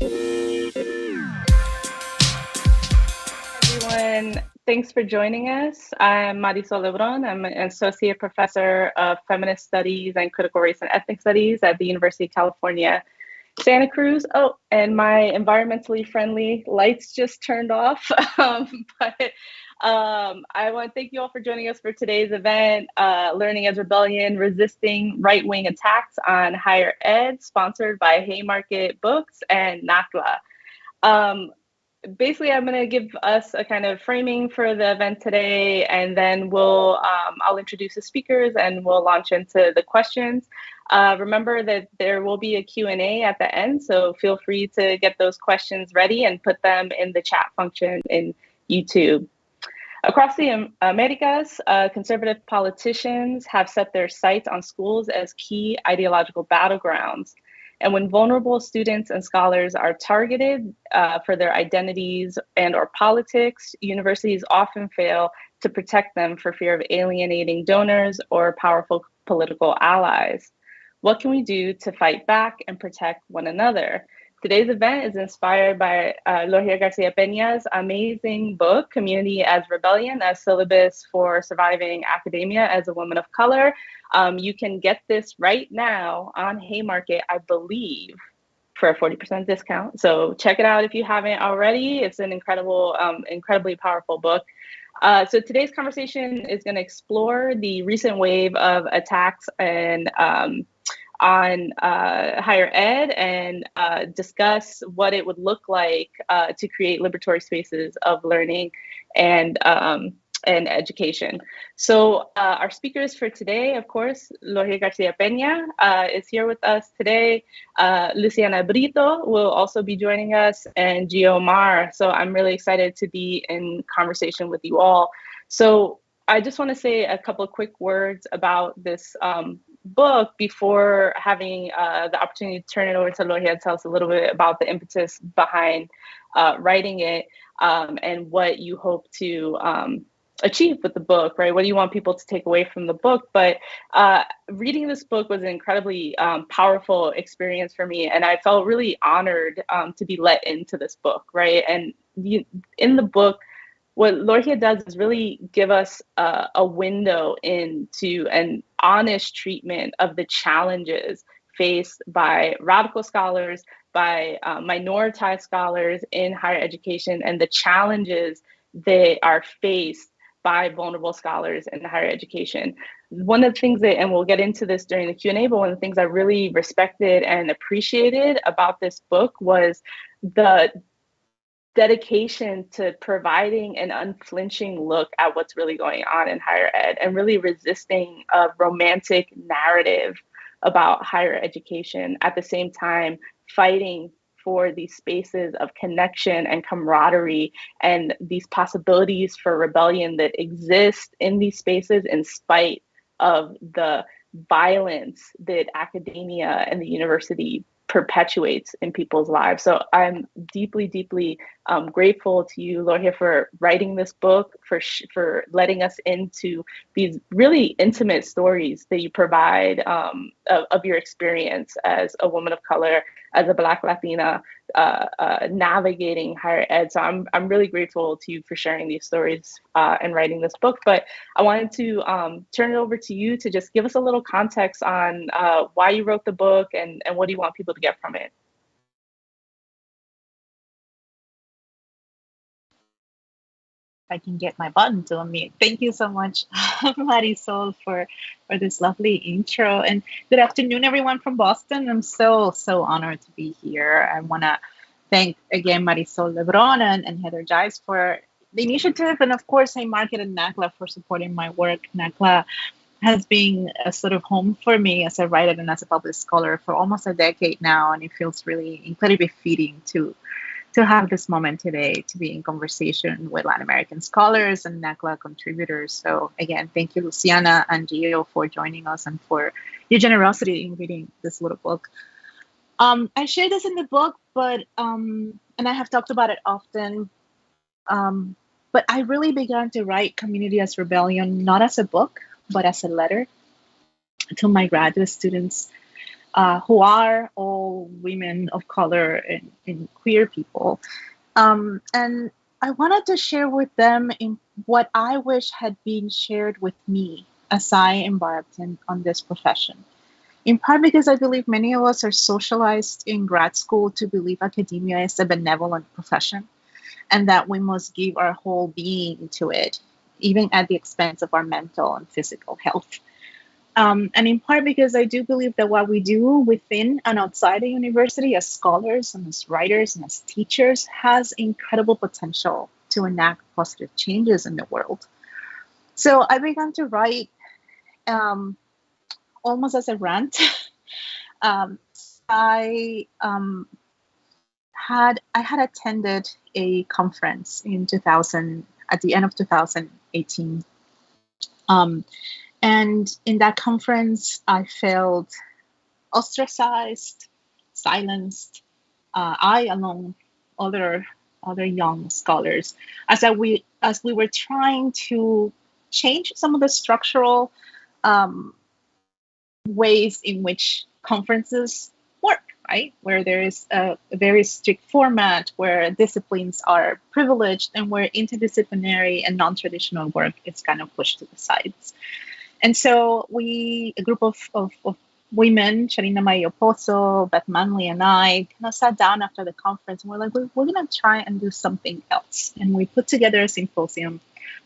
Everyone, thanks for joining us. I'm Marisol LeBrón. I'm an associate professor of feminist studies and critical race and ethnic studies at the University of California, Santa Cruz. Oh, and my environmentally friendly lights just turned off. I want to thank you all for joining us for today's event, Learning as Rebellion, Resisting Right-Wing Attacks on Higher Ed, sponsored by Haymarket Books and NACLA. Basically, I'm going to give us a kind of framing for the event today, and then I'll introduce the speakers and we'll launch into the questions. Remember that there will be a Q&A at the end, so feel free to get those questions ready and put them in the chat function in YouTube. Across the Americas, conservative politicians have set their sights on schools as key ideological battlegrounds. And when vulnerable students and scholars are targeted for their identities and/or politics, universities often fail to protect them for fear of alienating donors or powerful political allies. What can we do to fight back and protect one another? Today's event is inspired by Lorgia García Peña's amazing book, Community as Rebellion, a syllabus for surviving academia as a woman of color. You can get this right now on Haymarket, I believe, for a 40% discount. So check it out if you haven't already. It's an incredibly powerful book. So today's conversation is going to explore the recent wave of attacks on higher ed and discuss what it would look like to create liberatory spaces of learning and education. So our speakers for today, of course, Lorgia García Peña is here with us today. Luciana Brito will also be joining us, and Maher. So I'm really excited to be in conversation with you all. So I just want to say a couple of quick words about this book before having the opportunity to turn it over to Lorgia to tell us a little bit about the impetus behind writing it and what you hope to achieve with the book, right? What do you want people to take away from the book? But reading this book was an incredibly powerful experience for me, and I felt really honored to be let into this book, right? And in the book, what Lorgia does is really give us a window into an honest treatment of the challenges faced by radical scholars, by minoritized scholars in higher education, and the challenges that are faced by vulnerable scholars in higher education. One of the things that, and we'll get into this during the Q&A, but one of the things I really respected and appreciated about this book was the dedication to providing an unflinching look at what's really going on in higher ed and really resisting a romantic narrative about higher education, at the same time fighting for these spaces of connection and camaraderie and these possibilities for rebellion that exist in these spaces in spite of the violence that academia and the university perpetuates in people's lives. So I'm deeply, deeply grateful to you, Lorgia, for writing this book, for letting us into these really intimate stories that you provide of your experience as a woman of color, as a Black Latina, navigating higher ed. So I'm really grateful to you for sharing these stories and writing this book. But I wanted to turn it over to you to just give us a little context on why you wrote the book and what do you want people to get from it. I can get my button to unmute. Thank you so much, Marisol, for this lovely intro. And good afternoon, everyone from Boston. I'm so honored to be here. I want to thank again Marisol LeBrón and Heather Giles for the initiative, and of course, Haymarket and NACLA for supporting my work. NACLA has been a sort of home for me as a writer and as a published scholar for almost a decade now, and it feels really incredibly fitting to have this moment today to be in conversation with Latin American scholars and NACLA contributors. So again, thank you, Luciana and Gio, for joining us and for your generosity in reading this little book. I share this in the book, but and I have talked about it often, but I really began to write Community as Rebellion, not as a book, but as a letter to my graduate students who are all women of color and queer people. And I wanted to share with them in what I wish had been shared with me as I embarked on this profession. In part because I believe many of us are socialized in grad school to believe academia is a benevolent profession and that we must give our whole being to it, even at the expense of our mental and physical health. And in part because I do believe that what we do within and outside the university as scholars and as writers and as teachers has incredible potential to enact positive changes in the world. So I began to write almost as a rant. I had attended a conference in 2000 at the end of 2018. And in that conference, I felt ostracized, silenced. I, along other young scholars, as we were trying to change some of the structural ways in which conferences work, right? Where there is a very strict format, where disciplines are privileged, and where interdisciplinary and non-traditional work is kind of pushed to the sides. And so a group of women, Sharina Mayo Pozo, Beth Manley, and I kind of sat down after the conference and we're like, we're going to try and do something else. And we put together a symposium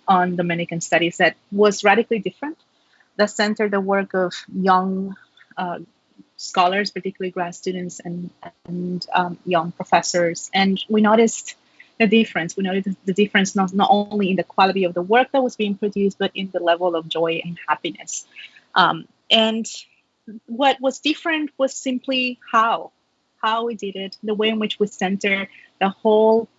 on Dominican studies that was radically different, that centered the work of young scholars, particularly grad students and young professors. And we noticed the difference. We noticed the difference not only in the quality of the work that was being produced, but in the level of joy and happiness. And what was different was simply how we did it, the way in which we center the whole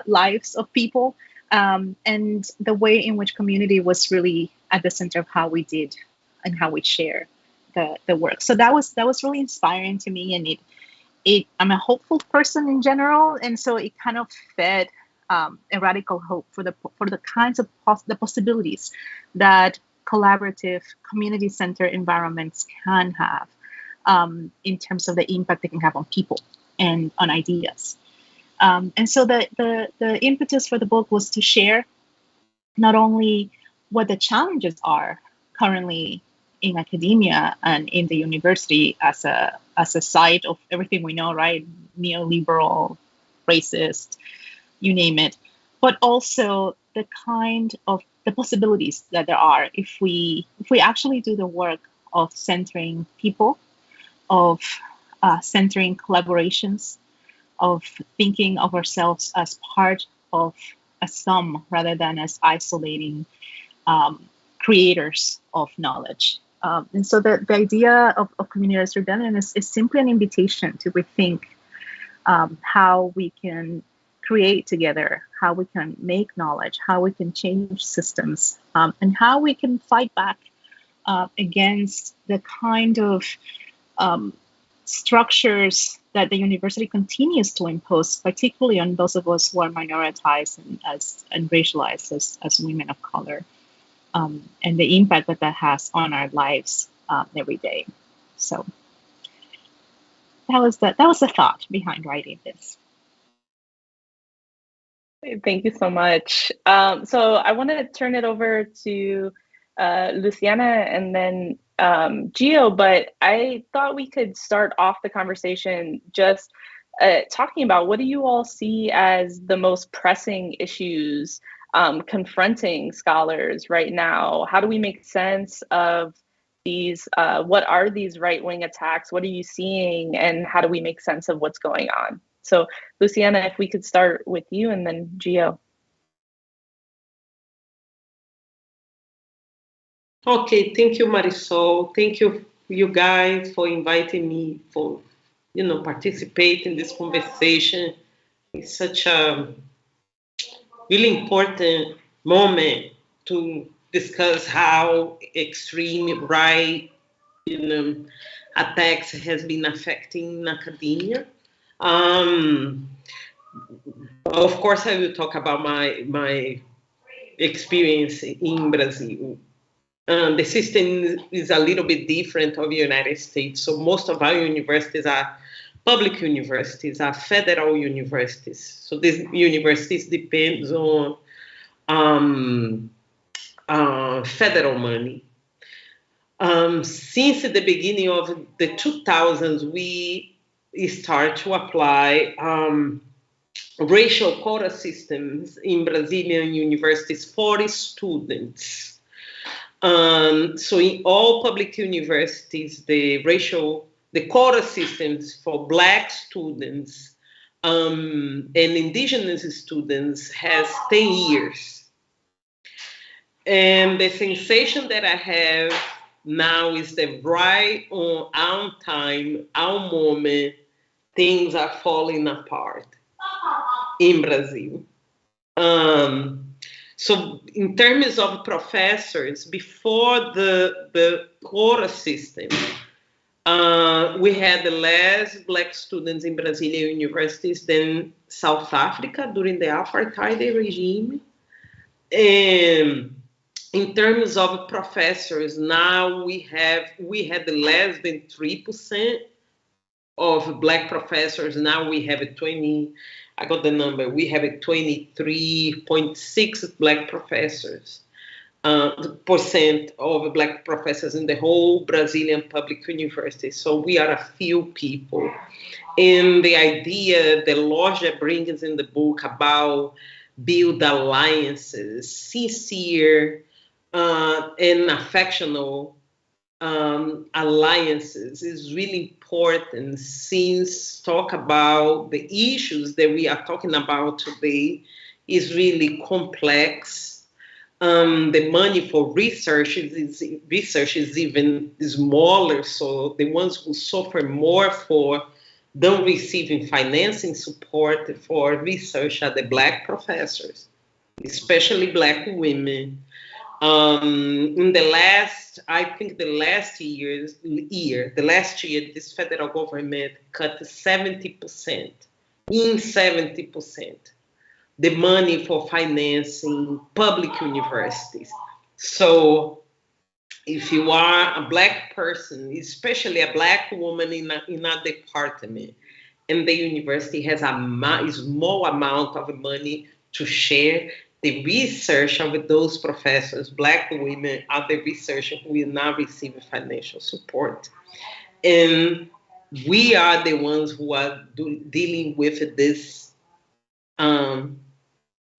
lives of people, and the way in which community was really at the center of how we did and how we share the work. So that was really inspiring to me, and I'm a hopeful person in general, and so it kind of fed a radical hope for the kinds of the possibilities that collaborative, community-centered environments can have in terms of the impact they can have on people and on ideas. And so the impetus for the book was to share not only what the challenges are currently in academia and in the university as a site of everything we know, right? Neoliberal, racist, you name it, but also the kind of the possibilities that there are if we actually do the work of centering people, of centering collaborations, of thinking of ourselves as part of a sum rather than as isolating creators of knowledge. And so the idea of community rebellion is simply an invitation to rethink how we can create together, how we can make knowledge, how we can change systems, and how we can fight back against the kind of structures that the university continues to impose, particularly on those of us who are minoritized and racialized as women of color, and the impact that has on our lives every day. So that was the thought behind writing this. Thank you so much. So I want to turn it over to Luciana and then Gio, but I thought we could start off the conversation just talking about what do you all see as the most pressing issues confronting scholars right now? How do we make sense of these? What are these right-wing attacks? What are you seeing? And how do we make sense of what's going on? So Luciana, if we could start with you and then Gio. Okay, thank you, Marisol. Thank you guys for inviting me for, participate in this conversation. It's such a really important moment to discuss how extreme right, attacks has been affecting academia. Of course, I will talk about my experience in Brazil. The system is a little bit different of the United States. So most of our universities are public universities, are federal universities. So these universities depend on federal money. Since the beginning of the 2000s, we start to apply racial quota systems in Brazilian universities for students. So in all public universities, the quota systems for Black students and indigenous students has 10 years. And the sensation that I have now is that right on our time, our moment, things are falling apart in Brazil. So in terms of professors, before the quota system, we had less Black students in Brazilian universities than South Africa during the apartheid regime. And in terms of professors, now we had less than 3% of Black professors. Now we have 20. I got the number. We have 23.6 Black professors, percent of Black professors in the whole Brazilian public university. So we are a few people. And the idea that Lorgia brings in the book about build alliances, sincere and affectional alliances is really important, since talk about the issues that we are talking about today is really complex. The money for research is even smaller, so the ones who suffer more for don't receiving financing support for research are the Black professors, especially Black women. In the last, I think the last year, this federal government cut 70%, the money for financing public universities. So if you are a Black person, especially a Black woman in a department, and the university has a small amount of money to share, the research of those professors, Black women, are the researchers who will not receive financial support. And we are the ones who are dealing with this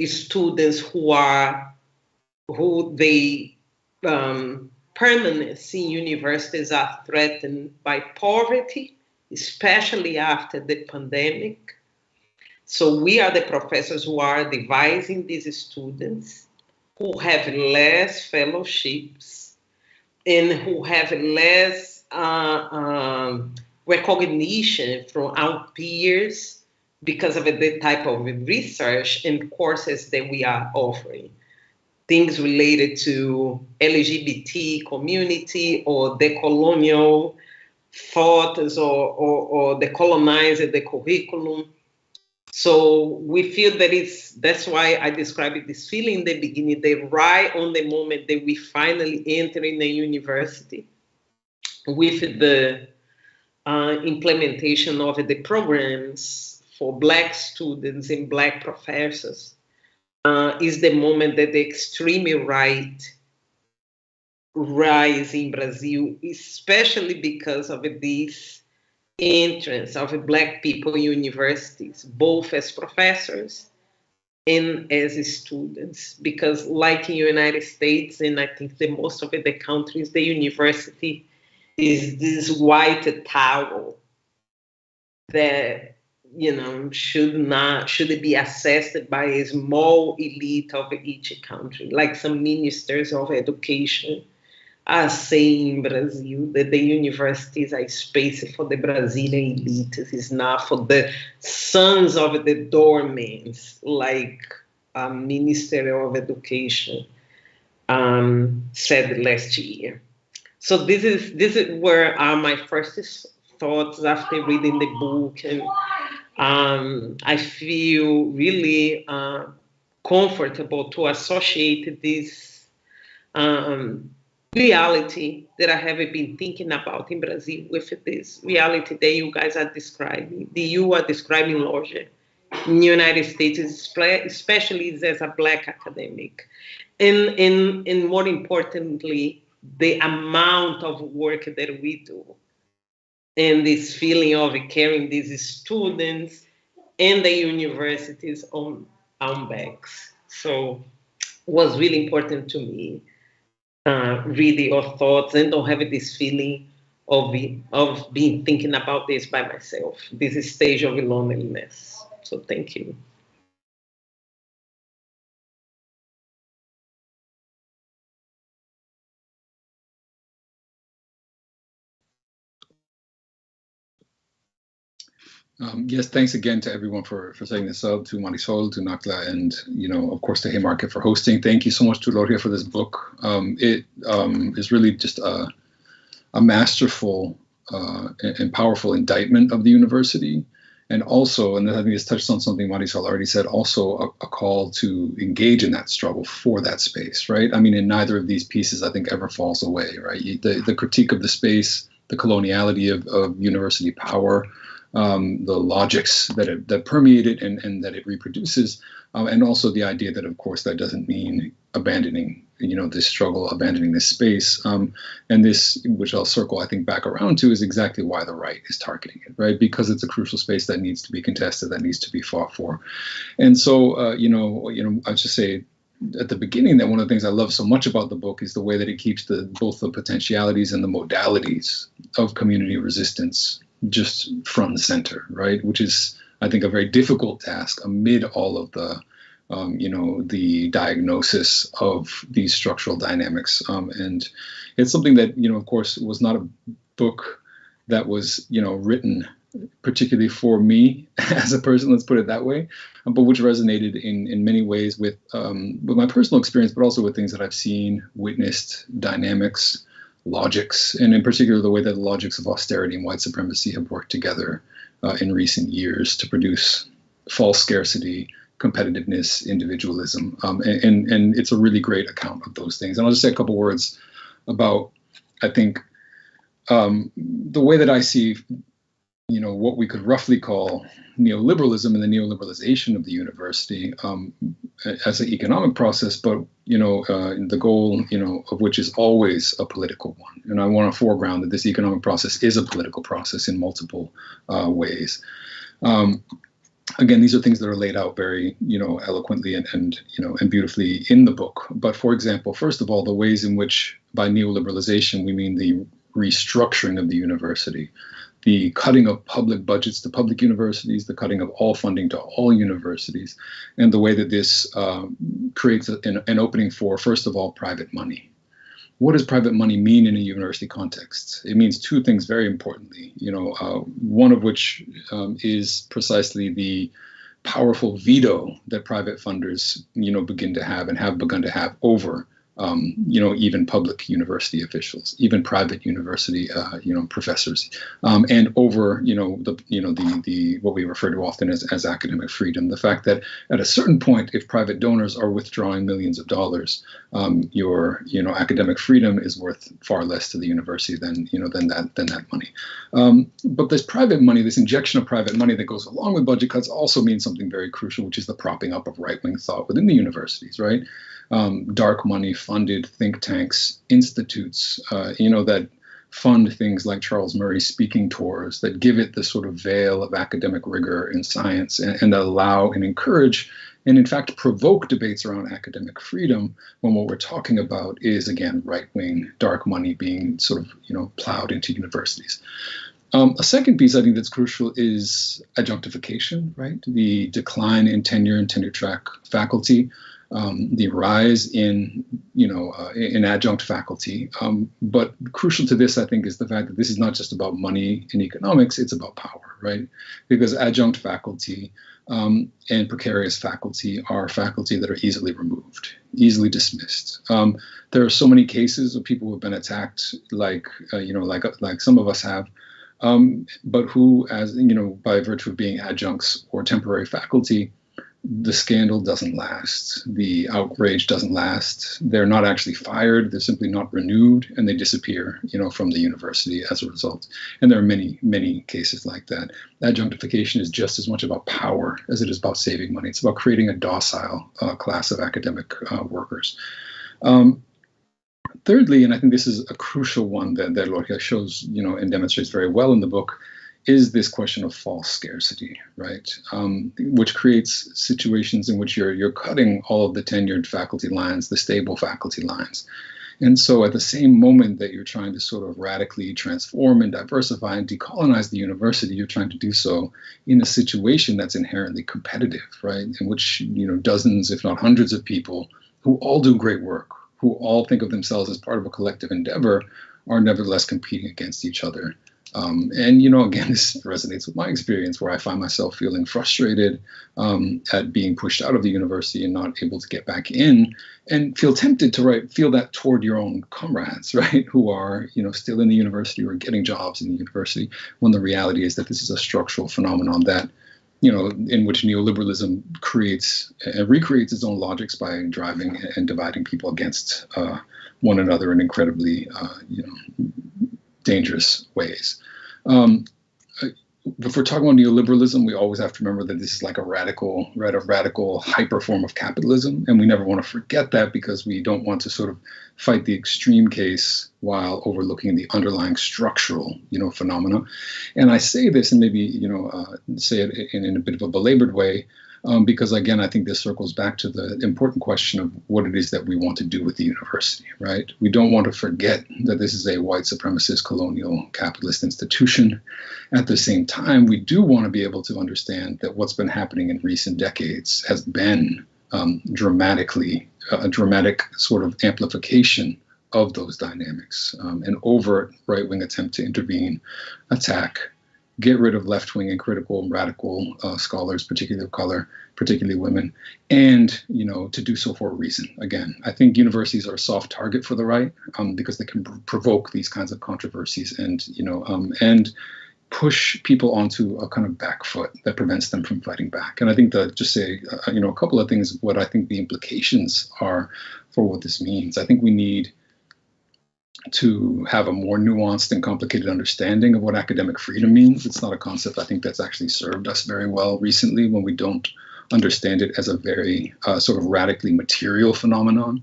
students who they permanency in universities are threatened by poverty, especially after the pandemic. So we are the professors who are advising these students who have less fellowships and who have less recognition from our peers because of the type of research and courses that we are offering. Things related to LGBT community or decolonial thoughts or decolonize the curriculum. So we feel that that's why I described this feeling in the beginning, that right on the moment that we finally enter in a university with the implementation of the programs for Black students and Black professors, is the moment that the extreme right rise in Brazil, especially because of this entrance of Black people in universities, both as professors and as students. Because like in the United States, and I think the most of the countries, the university is this white towel that should be assessed by a small elite of each country, like some ministers of education are saying in Brazil that the universities are space for the Brazilian elite. It's not for the sons of the doormen, like a Minister of Education said last year. So this is where are my first thoughts after reading the book, and I feel really comfortable to associate this reality that I have been thinking about in Brazil with this reality that you guys are describing, that you are describing, Lorgia, in the United States, especially as a Black academic. And more importantly, the amount of work that we do and this feeling of carrying these students and the universities on our backs. So it was really important to me read your thoughts and don't have this feeling of being thinking about this by myself, this stage of loneliness. So thank you. Yes, thanks again to everyone for setting this up, to Marisol, to NACLA, and of course to Haymarket for hosting. Thank you so much to Lorgia for this book. It is really just a masterful and powerful indictment of the university, and also, and I think this touched on something Marisol already said, also a call to engage in that struggle for that space, right? I mean, in neither of these pieces, I think, ever falls away, right? The critique of the space, the coloniality of university power, the logics that permeate it and that it reproduces, and also the idea that, of course, that doesn't mean abandoning, this struggle, abandoning this space. And this, which I'll circle, I think, back around to, is exactly why the right is targeting it, right? Because it's a crucial space that needs to be contested, that needs to be fought for. And so, I just say at the beginning that one of the things I love so much about the book is the way that it keeps both the potentialities and the modalities of community resistance just front and center, right? Which is, I think, a very difficult task amid all of the, the diagnosis of these structural dynamics. And it's something that, of course, was not a book that was, written particularly for me as a person, let's put it that way, but which resonated in many ways with my personal experience, but also with things that I've seen, witnessed, dynamics, logics, and in particular the way that the logics of austerity and white supremacy have worked together in recent years to produce false scarcity, competitiveness, individualism, and it's a really great account of those things. And I'll just say a couple words about, I think, the way that I see, what we could roughly call neoliberalism and the neoliberalization of the university as an economic process, but the goal, of which is always a political one. And I want to foreground that this economic process is a political process in multiple ways. Again, these are things that are laid out very, eloquently and beautifully in the book. But for example, first of all, the ways in which by neoliberalization we mean the restructuring of the university, the cutting of public budgets to public universities, the cutting of all funding to all universities, and the way that this creates an opening for, first of all, private money. What does private money mean in a university context? It means two things very importantly, one of which is precisely the powerful veto that private funders, begin to have and have begun to have over even public university officials, even private university, professors, and over, the what we refer to often as academic freedom. The fact that at a certain point, if private donors are withdrawing millions of dollars, your, academic freedom is worth far less to the university than that money. But this private money, this injection of private money that goes along with budget cuts also means something very crucial, which is the propping up of right-wing thought within the universities, right? Dark money funded think tanks, institutes, that fund things like Charles Murray's speaking tours, that give it the sort of veil of academic rigor in science and allow and encourage and in fact provoke debates around academic freedom when what we're talking about is, again, right-wing dark money being sort of, plowed into universities. A second piece I think that's crucial is adjunctification, right? The decline in tenure and tenure track faculty, the rise in adjunct faculty. But crucial to this, I think, is the fact that this is not just about money in economics, it's about power, right? Because adjunct faculty and precarious faculty are faculty that are easily removed, easily dismissed. There are so many cases of people who have been attacked, like some of us have, but who, as by virtue of being adjuncts or temporary faculty, the scandal doesn't last. The outrage doesn't last. They're not actually fired. They're simply not renewed, and they disappear, from the university as a result. And there are many, many cases like that. Adjunctification is just as much about power as it is about saving money. It's about creating a docile class of academic workers. Thirdly, and I think this is a crucial one that Lorgia shows, and demonstrates very well in the book, is this question of false scarcity, right? Which creates situations in which you're cutting all of the tenured faculty lines, the stable faculty lines. And so at the same moment that you're trying to sort of radically transform and diversify and decolonize the university, you're trying to do so in a situation that's inherently competitive, right? In which, dozens, if not hundreds of people who all do great work, who all think of themselves as part of a collective endeavor, are nevertheless competing against each other. And, again, this resonates with my experience, where I find myself feeling frustrated at being pushed out of the university and not able to get back in, and feel tempted to feel that toward your own comrades, right, who are, still in the university or getting jobs in the university, when the reality is that this is a structural phenomenon that, in which neoliberalism creates and recreates its own logics by driving and dividing people against one another in incredibly, dangerous ways. If we're talking about neoliberalism, we always have to remember that this is like a radical hyper form of capitalism, and we never want to forget that, because we don't want to sort of fight the extreme case while overlooking the underlying structural, phenomena. And I say this, and maybe say it in a bit of a belabored way, because again, I think this circles back to the important question of what it is that we want to do with the university, right? We don't want to forget that this is a white supremacist colonial capitalist institution. At the same time, we do want to be able to understand that what's been happening in recent decades has been a dramatic sort of amplification of those dynamics, an overt right-wing attempt to intervene, attack, get rid of left-wing and critical and radical scholars, particularly of color, particularly women, and to do so for a reason. Again, I think universities are a soft target for the right, because they can provoke these kinds of controversies and and push people onto a kind of back foot that prevents them from fighting back. And I think that just say a couple of things, what I think the implications are for what this means. I think we need to have a more nuanced and complicated understanding of what academic freedom means. It's not a concept I think that's actually served us very well recently, when we don't understand it as a very sort of radically material phenomenon,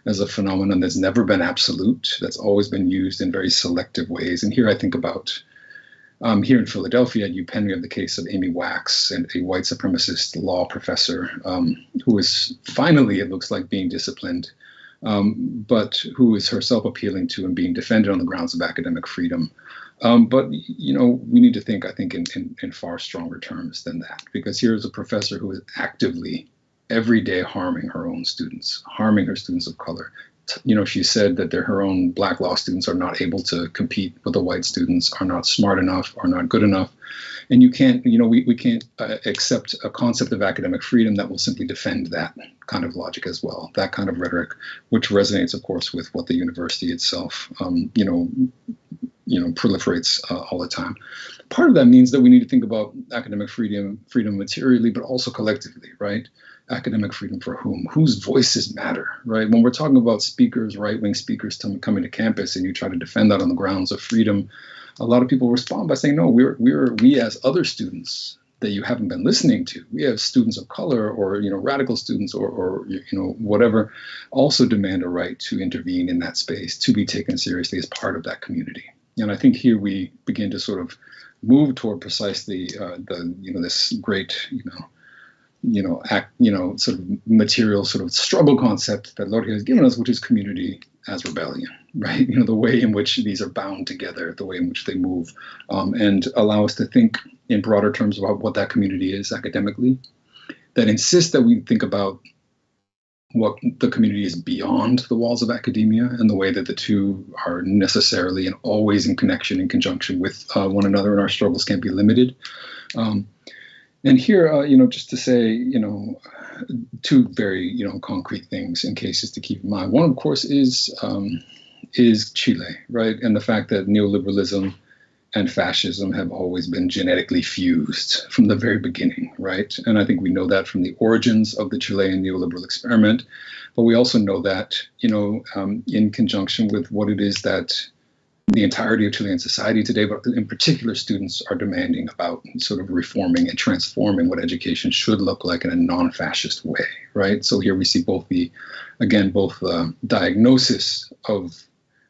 as a phenomenon that's never been absolute, that's always been used in very selective ways. And here I think about, here in Philadelphia at UPenn, we have the case of Amy Wax, and a white supremacist law professor who is finally, it looks like, being disciplined, but who is herself appealing to and being defended on the grounds of academic freedom. But, we need to think, I think, in far stronger terms than that, because here's a professor who is actively, every day, harming her own students, harming her students of color. She said that her own Black law students are not able to compete with the white students, are not smart enough, are not good enough. And you can't, we can't accept a concept of academic freedom that will simply defend that kind of logic as well, that kind of rhetoric, which resonates, of course, with what the university itself, proliferates all the time. Part of that means that we need to think about academic freedom materially, but also collectively, right? Academic freedom for whom? Whose voices matter, right? When we're talking about speakers, right-wing speakers coming to campus, and you try to defend that on the grounds of freedom, a lot of people respond by saying, no, we as other students that you haven't been listening to, we have students of color, or radical students, or whatever, also demand a right to intervene in that space, to be taken seriously as part of that community. And I think here we begin to sort of move toward precisely this great sort of material sort of struggle concept that Lorgia has given us, which is community as rebellion, right? The way in which these are bound together, the way in which they move, and allow us to think in broader terms about what that community is academically, that insists that we think about what the community is beyond the walls of academia, and the way that the two are necessarily and always in connection, in conjunction with one another, and our struggles can't be limited. And here, just to say, two very, concrete things and cases to keep in mind. One, of course, is Chile, right? And the fact that neoliberalism and fascism have always been genetically fused from the very beginning, right? And I think we know that from the origins of the Chilean neoliberal experiment, but we also know that, in conjunction with what it is that the entirety of Chilean society today, but in particular students, are demanding about sort of reforming and transforming what education should look like in a non-fascist way, right? So here we see both the diagnosis of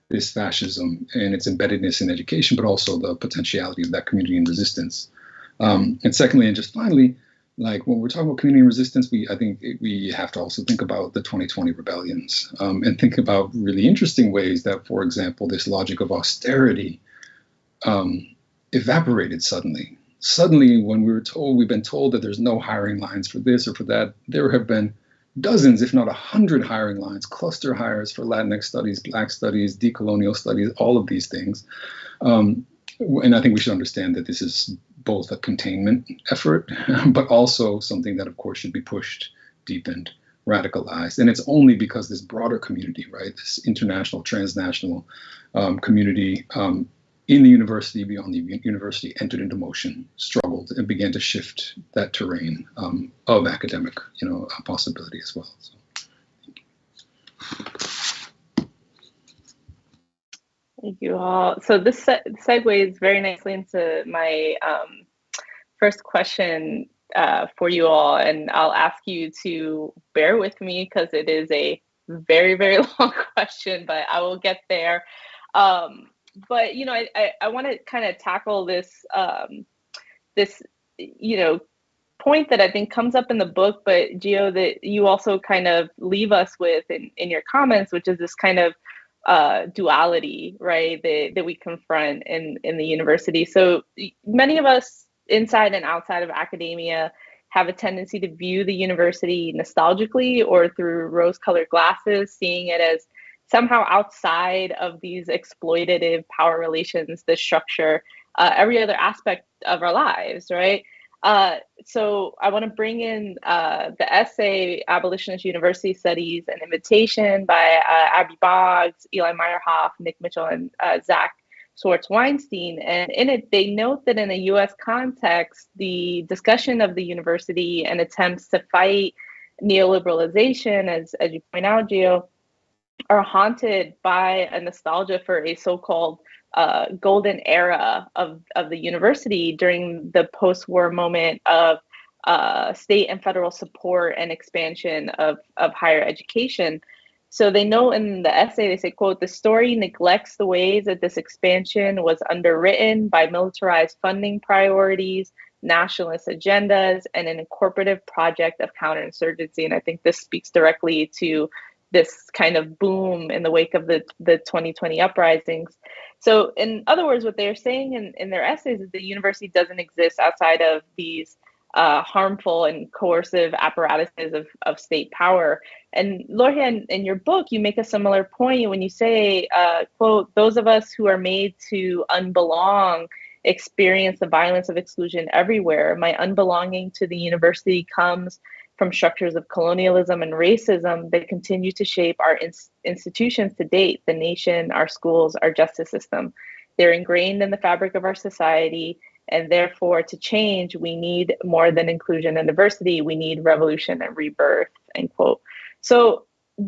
this fascism and its embeddedness in education, but also the potentiality of that community and resistance. And secondly, and just finally, like when we're talking about community and resistance, I think we have to also think about the 2020 rebellions, and think about really interesting ways that, for example, this logic of austerity evaporated suddenly. Suddenly, when we've been told that there's no hiring lines for this or for that, there have been dozens, if not 100 hiring lines, cluster hires for Latinx studies, Black studies, decolonial studies, all of these things. And I think we should understand that this is both a containment effort, but also something that, of course, should be pushed, deepened, radicalized. And it's only because this broader community, right, this international, transnational community in the university, beyond the university, entered into motion, struggled, and began to shift that terrain of academic, possibility as well. So. Thank you all. So this segues very nicely into my first question for you all, and I'll ask you to bear with me because it is a very, very long question, but I will get there. But I want to kind of tackle this point that I think comes up in the book, but Gio, that you also kind of leave us with in your comments, which is this kind of duality, right, that we confront in the university. So many of us inside and outside of academia have a tendency to view the university nostalgically or through rose-colored glasses, seeing it as somehow outside of these exploitative power relations that structure every other aspect of our lives, right? So I want to bring in the essay, Abolitionist University Studies, an invitation by Abby Boggs, Eli Meyerhoff, Nick Mitchell, and Zach Swartz-Weinstein. And in it, they note that in a US context, the discussion of the university and attempts to fight neoliberalization, as you point out, Gio, are haunted by a nostalgia for a so-called golden era of the university during the post-war moment of state and federal support and expansion of higher education. So they note in the essay, they say, quote, "The story neglects the ways that this expansion was underwritten by militarized funding priorities, nationalist agendas, and an incorporative project of counterinsurgency." And I think this speaks directly to this kind of boom in the wake of the 2020 uprisings. So in other words, what they're saying in their essays is the university doesn't exist outside of these harmful and coercive apparatuses of state power. And Lorgia, in your book, you make a similar point when you say, quote, "Those of us who are made to unbelong experience the violence of exclusion everywhere. My unbelonging to the university comes from structures of colonialism and racism that continue to shape our institutions to date, the nation, our schools, our justice system. They're ingrained in the fabric of our society, and therefore to change, we need more than inclusion and diversity. We need revolution and rebirth," end quote. So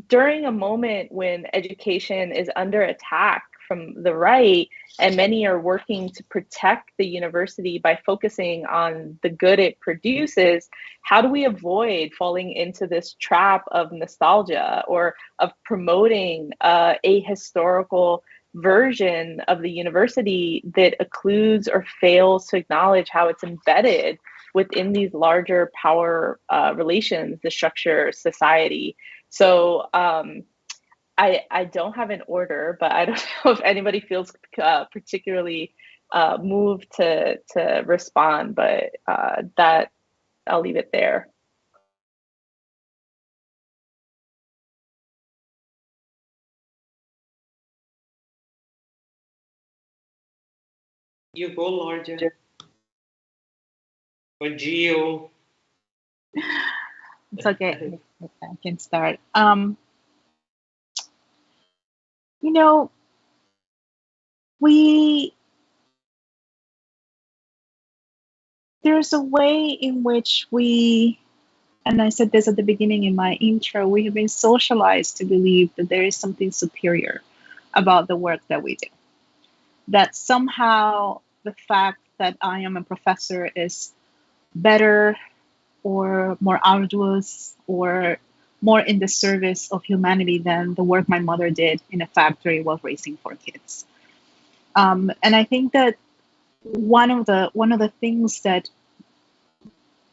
during a moment when education is under attack from the right, and many are working to protect the university by focusing on the good it produces, how do we avoid falling into this trap of nostalgia or of promoting a historical version of the university that occludes or fails to acknowledge how it's embedded within these larger power relations that structure society? So I don't have an order, but I don't know if anybody feels particularly moved to respond, but that I'll leave it there. You go, Lorgia. Or Gio. It's okay. I can start. We there's a way in which we, and I said this at the beginning in my intro, we have been socialized to believe that there is something superior about the work that we do. That somehow the fact that I am a professor is better or more arduous or more in the service of humanity than the work my mother did in a factory while raising 4 kids. And I think that one of the things that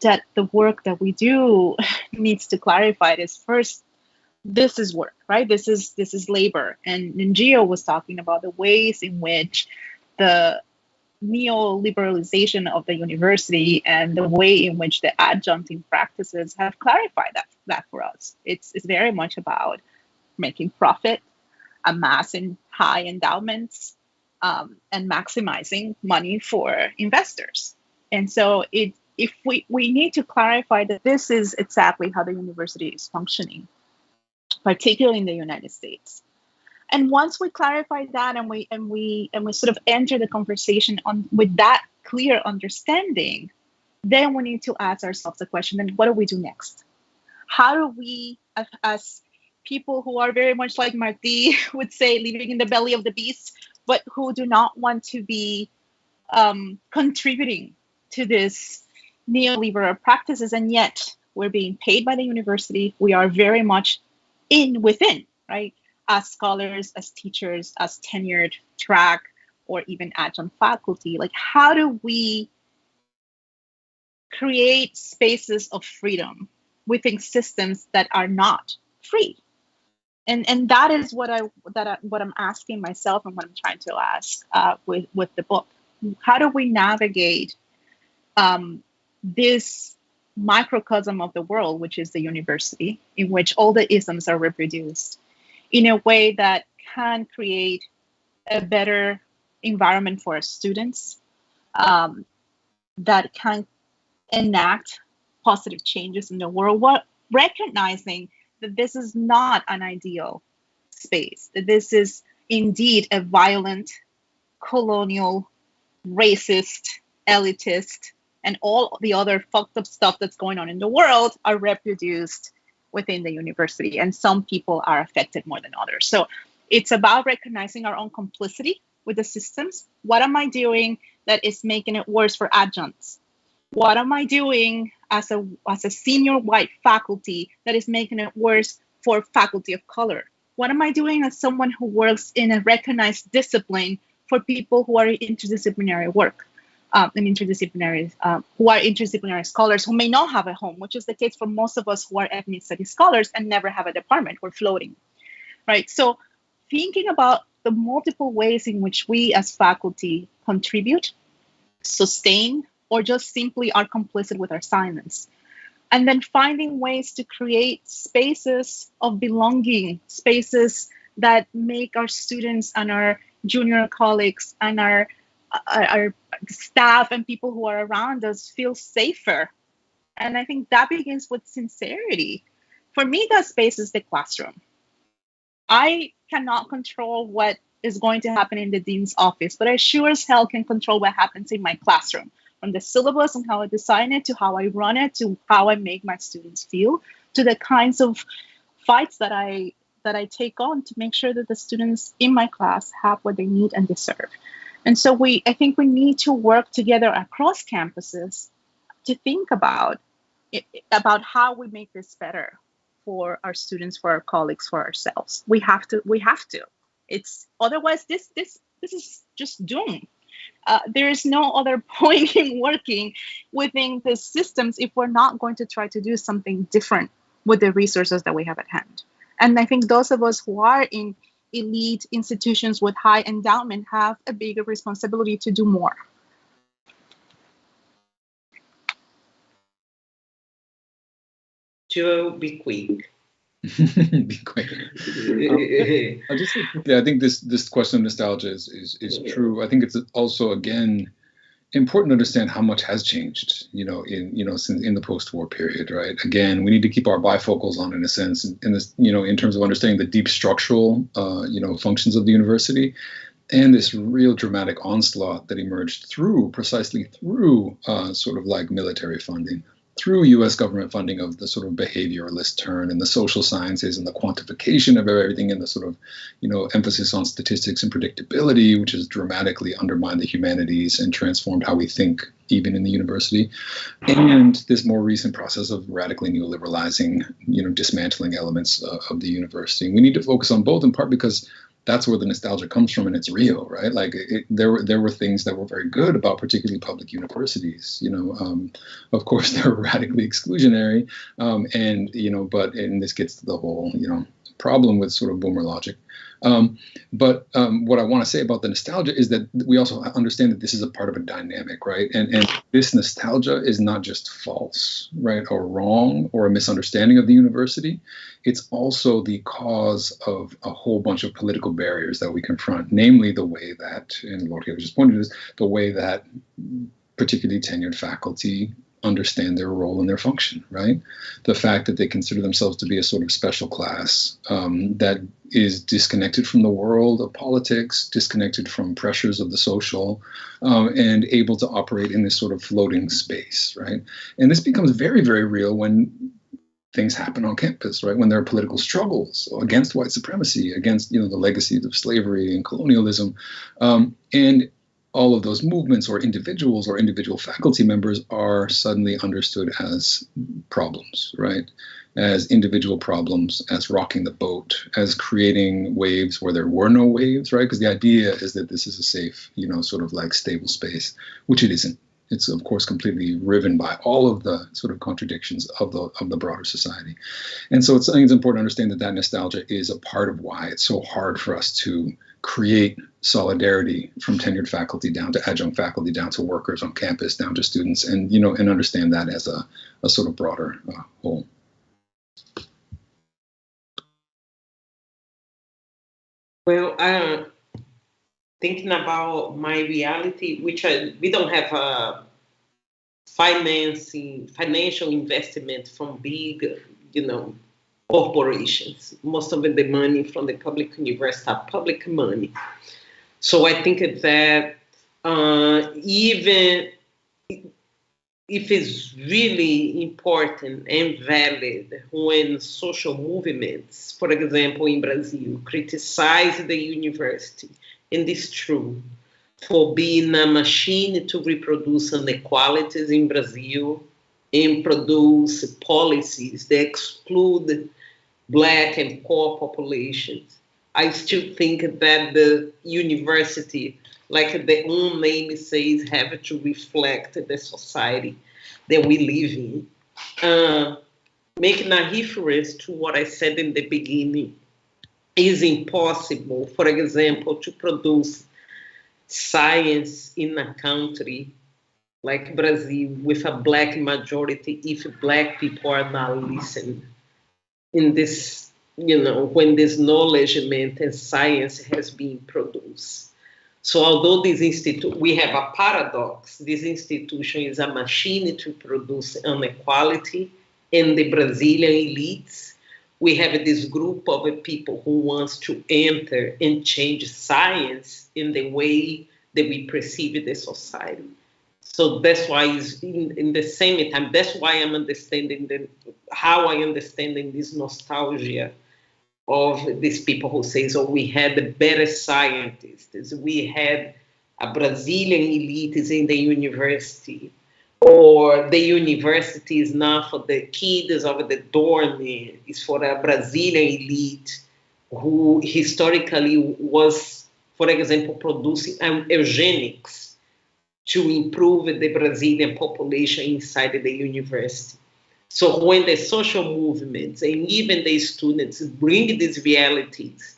the work that we do needs to clarify is, first, this is work, right? This is labor. And Gio was talking about the ways in which the neoliberalization of the university and the way in which the adjuncting practices have clarified that for us. It's very much about making profit, amassing high endowments, and maximizing money for investors. And so if we need to clarify that this is exactly how the university is functioning, particularly in the United States. And once we clarify that and we sort of enter the conversation with that clear understanding, then we need to ask ourselves the question, then what do we do next? How do we, as people who are very much like Martí would say, living in the belly of the beast, but who do not want to be contributing to this neoliberal practices, and yet we're being paid by the university. We are very much within, right? As scholars, as teachers, as tenured track, or even adjunct faculty. Like, how do we create spaces of freedom within systems that are not free? And that is what I'm asking myself and what I'm trying to ask with the book. How do we navigate this microcosm of the world, which is the university, in which all the isms are reproduced, in a way that can create a better environment for our students, that can enact positive changes in the world, recognizing that this is not an ideal space, that this is indeed a violent, colonial, racist, elitist, and all the other fucked up stuff that's going on in the world are reproduced within the university, and some people are affected more than others. So it's about recognizing our own complicity with the systems. What am I doing that is making it worse for adjuncts? What am I doing as a senior white faculty that is making it worse for faculty of color? What am I doing as someone who works in a recognized discipline for people who are interdisciplinary work? Who are interdisciplinary scholars who may not have a home, which is the case for most of us who are ethnic studies scholars and never have a department. We're floating, right? So thinking about the multiple ways in which we as faculty contribute, sustain, or just simply are complicit with our silence. And then finding ways to create spaces of belonging, spaces that make our students and our junior colleagues and our staff and people who are around us feel safer. And I think that begins with sincerity. For me, that space is the classroom. I cannot control what is going to happen in the dean's office, but I sure as hell can control what happens in my classroom, from the syllabus and how I design it, to how I run it, to how I make my students feel, to the kinds of fights that I take on to make sure that the students in my class have what they need and deserve. And so I think we need to work together across campuses to think about how we make this better for our students, for our colleagues, for ourselves. We have to. It's otherwise this is just doom. There is no other point in working within the systems if we're not going to try to do something different with the resources that we have at hand. And I think those of us who are in elite institutions with high endowment have a bigger responsibility to do more. To be quick. Be quick. I'll just say quickly, I think this question of nostalgia is true. I think it's also, again, important to understand how much has changed, since in the post-war period, right? Again, we need to keep our bifocals on, in a sense, in this, in terms of understanding the deep structural, functions of the university. and this real dramatic onslaught that emerged precisely through sort of like military funding, through U.S. government funding of the sort of behavioralist turn and the social sciences and the quantification of everything and the sort of, emphasis on statistics and predictability, which has dramatically undermined the humanities and transformed how we think, even in the university. And this more recent process of radically neoliberalizing, dismantling elements of the university. We need to focus on both, in part because that's where the nostalgia comes from, and it's real, right? Like there were things that were very good about particularly public universities. Of course, they were radically exclusionary, and this gets to the whole problem with sort of boomer logic. But what I want to say about the nostalgia is that we also understand that this is a part of a dynamic, right? And this nostalgia is not just false, right, or wrong, or a misunderstanding of the university. It's also the cause of a whole bunch of political barriers that we confront, namely the way that, and Lorgia just pointed to this, the way that particularly tenured faculty understand their role and their function, right? The fact that they consider themselves to be a sort of special class that is disconnected from the world of politics, disconnected from pressures of the social, and able to operate in this sort of floating space, right? And this becomes very, very real when things happen on campus, right? When there are political struggles against white supremacy, against, the legacies of slavery and colonialism, and all of those movements or individuals or individual faculty members are suddenly understood as problems, right? As individual problems, as rocking the boat, as creating waves where there were no waves, right? Because the idea is that this is a safe, sort of like stable space, which it isn't. It's, of course, completely riven by all of the sort of contradictions of the broader society. And so I think it's important to understand that nostalgia is a part of why it's so hard for us to create solidarity from tenured faculty down to adjunct faculty, down to workers on campus, down to students, and and understand that as a sort of broader whole. Well, thinking about my reality, which we don't have financial investment from big, corporations. Most of the money from the public university are public money. So I think that even if it's really important and valid when social movements, for example, in Brazil, criticize the university, and it's true, for being a machine to reproduce inequalities in Brazil and produce policies that exclude Black and poor populations. I still think that the university, like the own name says, have to reflect the society that we live in. Making a reference to what I said in the beginning, is impossible, for example, to produce science in a country like Brazil with a Black majority if Black people are not listening in this, when this knowledge and science has been produced. So although we have a paradox, this institution is a machine to produce inequality in the Brazilian elites. We have this group of people who wants to enter and change science in the way that we perceive the society. So that's why in the same time, that's why I'm understanding how I understand this nostalgia of these people who say, so we had the better scientists, we had a Brazilian elite in the university, or the university is not for the kids of the dorm, it's for a Brazilian elite who historically was, for example, producing eugenics to improve the Brazilian population inside the university. So when the social movements and even the students bring these realities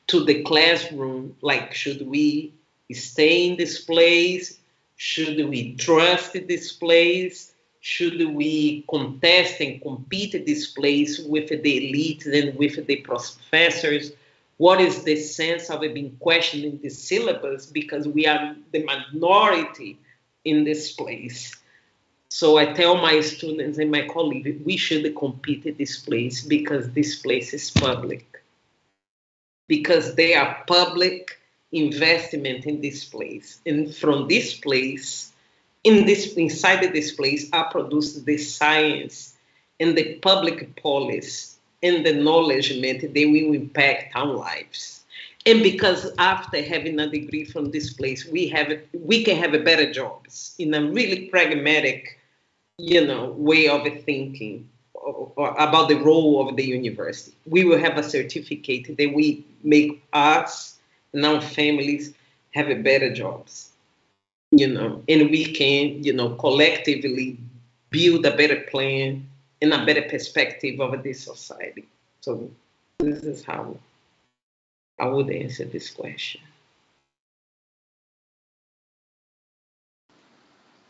to the classroom, like should we stay in this place? Should we trust this place? Should we contest and compete this place with the elites and with the professors? What is the sense of it being questioned in the syllabus because we are the minority in this place? So I tell my students and my colleagues, we should compete in this place because this place is public. Because they are public investment in this place. And from this place, inside this place, are produced the science and the public policy and the knowledgement that will impact our lives. And because after having a degree from this place, we can have a better jobs in a really pragmatic, way of thinking about the role of the university. We will have a certificate that we make us and our families have a better jobs, and we can, collectively build a better plan and a better perspective of this society. So this is how I would answer this question.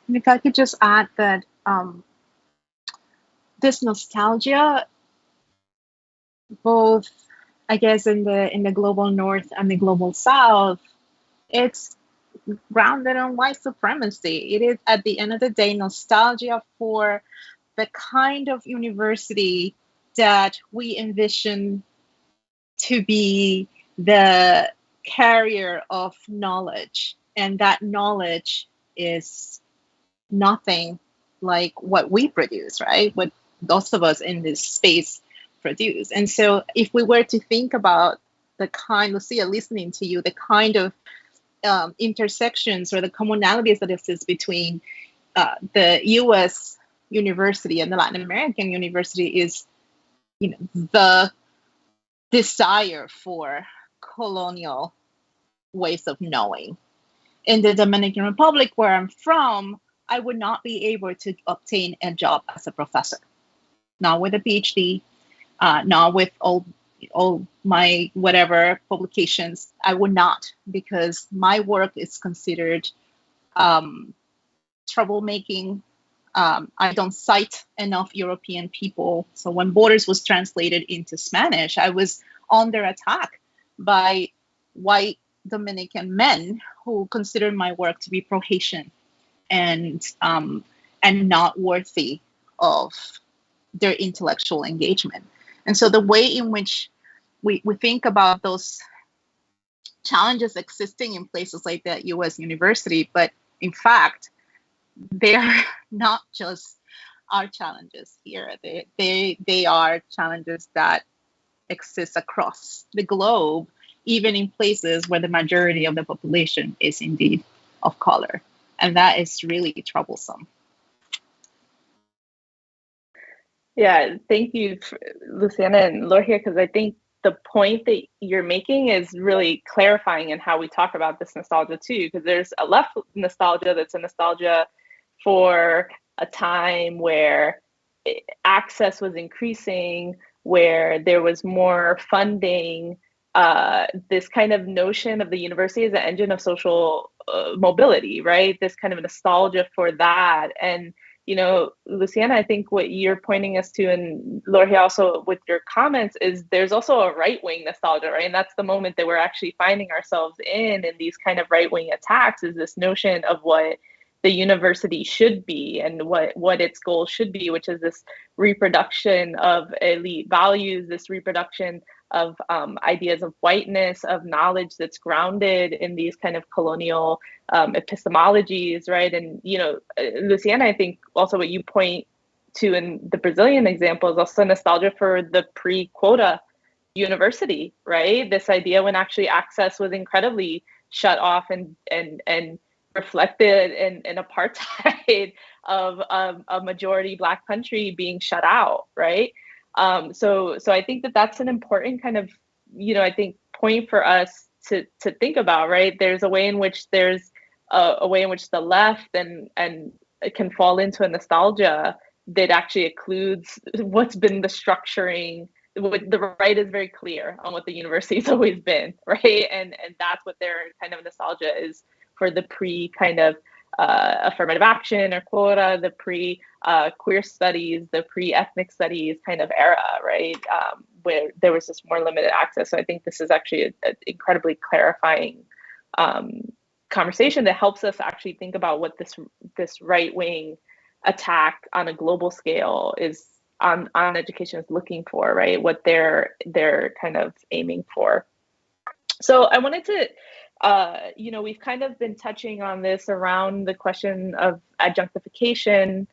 And if I could just add that this nostalgia, both, I guess, in the global north and the global south, it's grounded on white supremacy. It is, at the end of the day, nostalgia for the kind of university that we envision to be the carrier of knowledge, and that knowledge is nothing like what we produce, right? What those of us in this space produce. And so if we were to think about the kind, Lucia, listening to you, the kind of intersections or the commonalities that exist between the US university and the Latin American university is, the desire for colonial ways of knowing. In the Dominican Republic, where I'm from, I would not be able to obtain a job as a professor, not with a PhD, not with all my whatever publications. I would not, because my work is considered troublemaking. I don't cite enough European people. So when Borders was translated into Spanish, I was under attack by white Dominican men who considered my work to be pro-Haitian and not worthy of their intellectual engagement. And so the way in which we think about those challenges existing in places like that US university, but in fact, they're not just our challenges here. They are challenges that exist across the globe, even in places where the majority of the population is indeed of color. And that is really troublesome. Yeah, thank you, Luciana and Lorgia, because I think the point that you're making is really clarifying in how we talk about this nostalgia too, because there's a left nostalgia that's a nostalgia for a time where access was increasing, where there was more funding, this kind of notion of the university as an engine of social mobility, right? This kind of nostalgia for that. And, Luciana, I think what you're pointing us to, and Lorgia also with your comments, is there's also a right-wing nostalgia, right? And that's the moment that we're actually finding ourselves in these kind of right-wing attacks, is this notion of what the university should be and what its goals should be, which is this reproduction of elite values, this reproduction of ideas of whiteness, of knowledge that's grounded in these kind of colonial epistemologies, right? And, Luciana, I think also what you point to in the Brazilian example is also nostalgia for the pre-quota university, right? This idea when actually access was incredibly shut off and reflected in apartheid of a majority Black country being shut out, right? So I think that's an important kind of, I think point for us to think about, right? There's a way in which there's a way in which the left and it can fall into a nostalgia that actually includes what's been the structuring. The right is very clear on what the university's always been, right? And that's what their kind of nostalgia is for the pre kind of affirmative action or quota, the pre queer studies, the pre ethnic studies kind of era, right? Where there was just more limited access. So I think this is actually an incredibly clarifying conversation that helps us actually think about what this right wing attack on a global scale is on education is looking for, right? What they're kind of aiming for. So I wanted to we've kind of been touching on this around the question of adjunctification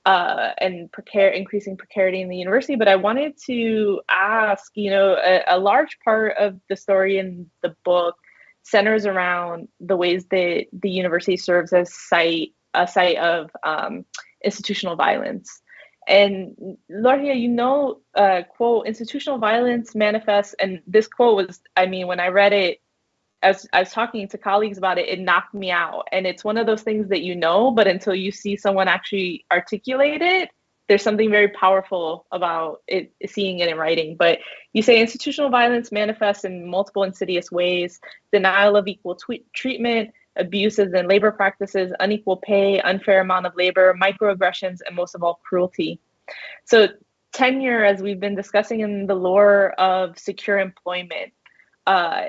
and increasing precarity in the university. But I wanted to ask, a large part of the story in the book centers around the ways that the university serves as a site of institutional violence. And Lorgia, quote, institutional violence manifests, and this quote was, when I read it, as I was talking to colleagues about it, it knocked me out. And it's one of those things that but until you see someone actually articulate it, there's something very powerful about it, seeing it in writing. But you say institutional violence manifests in multiple insidious ways: denial of equal treatment, abuses in labor practices, unequal pay, unfair amount of labor, microaggressions, and most of all, cruelty. So tenure, as we've been discussing in the lore of secure employment,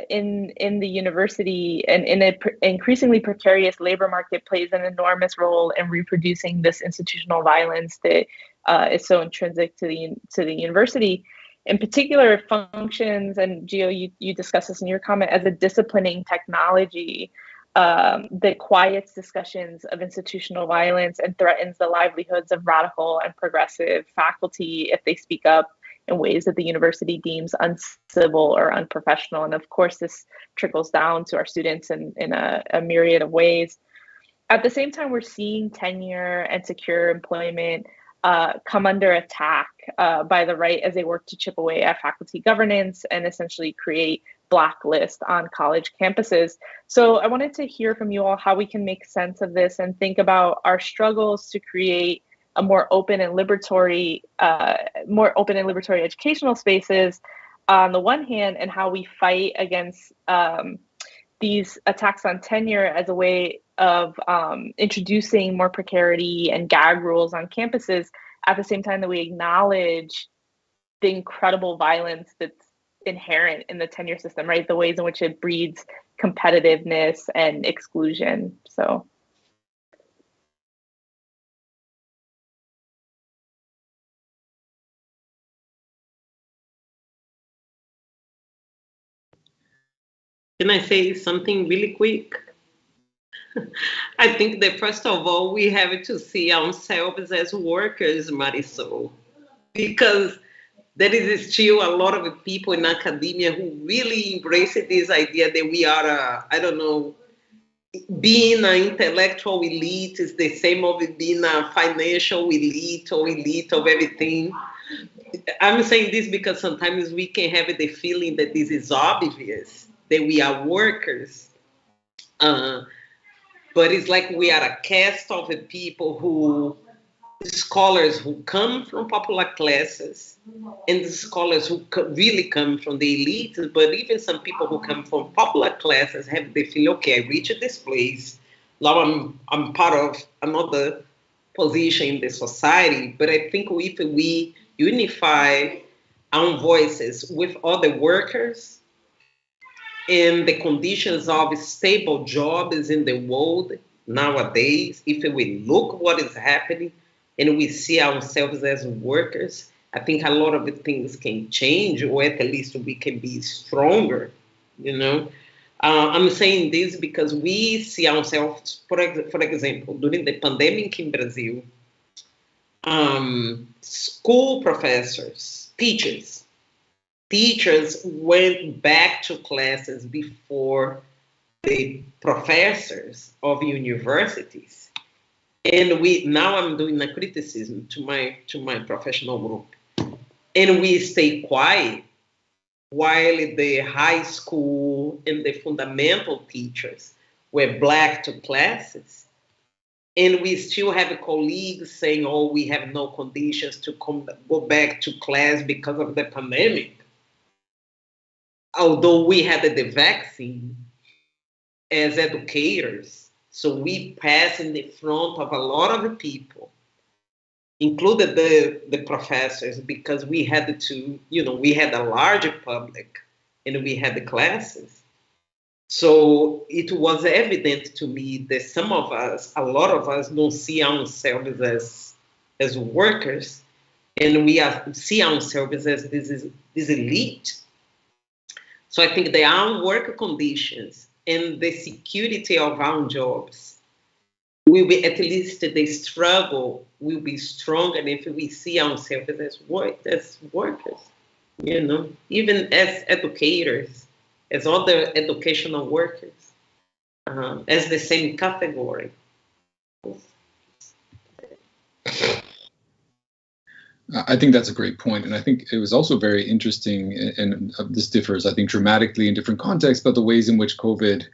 in the university and in an increasingly precarious labor market, plays an enormous role in reproducing this institutional violence that is so intrinsic to the university. In particular, it functions, and Gio, you discussed this in your comment, as a disciplining technology that quiets discussions of institutional violence and threatens the livelihoods of radical and progressive faculty if they speak up in ways that the university deems uncivil or unprofessional. And of course, this trickles down to our students in a myriad of ways. At the same time, we're seeing tenure and secure employment come under attack by the right as they work to chip away at faculty governance and essentially create blacklists on college campuses. So I wanted to hear from you all how we can make sense of this and think about our struggles to create a more open and liberatory educational spaces on the one hand, and how we fight against these attacks on tenure as a way of introducing more precarity and gag rules on campuses at the same time that we acknowledge the incredible violence that's inherent in the tenure system, right? The ways in which it breeds competitiveness and exclusion. So. Can I say something really quick? I think that first of all, we have to see ourselves as workers, Marisol, because there is still a lot of people in academia who really embrace this idea that we are, being an intellectual elite is the same as being a financial elite or elite of everything. I'm saying this because sometimes we can have the feeling that this is obvious, that we are workers. But it's like we are a cast of people scholars who come from popular classes and the scholars who really come from the elite, but even some people who come from popular classes have the feeling, okay, I reached this place, now I'm part of another position in the society. But I think if we unify our voices with other workers and the conditions of stable jobs in the world nowadays, if we look what is happening and we see ourselves as workers, I think a lot of the things can change, or at least we can be stronger, I'm saying this because we see ourselves, for example, during the pandemic in Brazil, school professors, teachers went back to classes before the professors of universities. And now I'm doing a criticism to my professional group. And we stay quiet while the high school and the fundamental teachers were black to classes. And we still have colleagues saying, oh, we have no conditions to go back to class because of the pandemic. Although we had the vaccine as educators, so we passed in the front of a lot of people, included the professors, because we had to, we had a larger public and we had the classes. So it was evident to me that a lot of us don't see ourselves as workers, and we see ourselves as this elite. So I think there are work conditions and the security of our jobs will be, at least the struggle will be stronger if we see ourselves as workers, even as educators, as other educational workers, as the same category. I think that's a great point. And I think it was also very interesting, and this differs, I think, dramatically in different contexts, but the ways in which COVID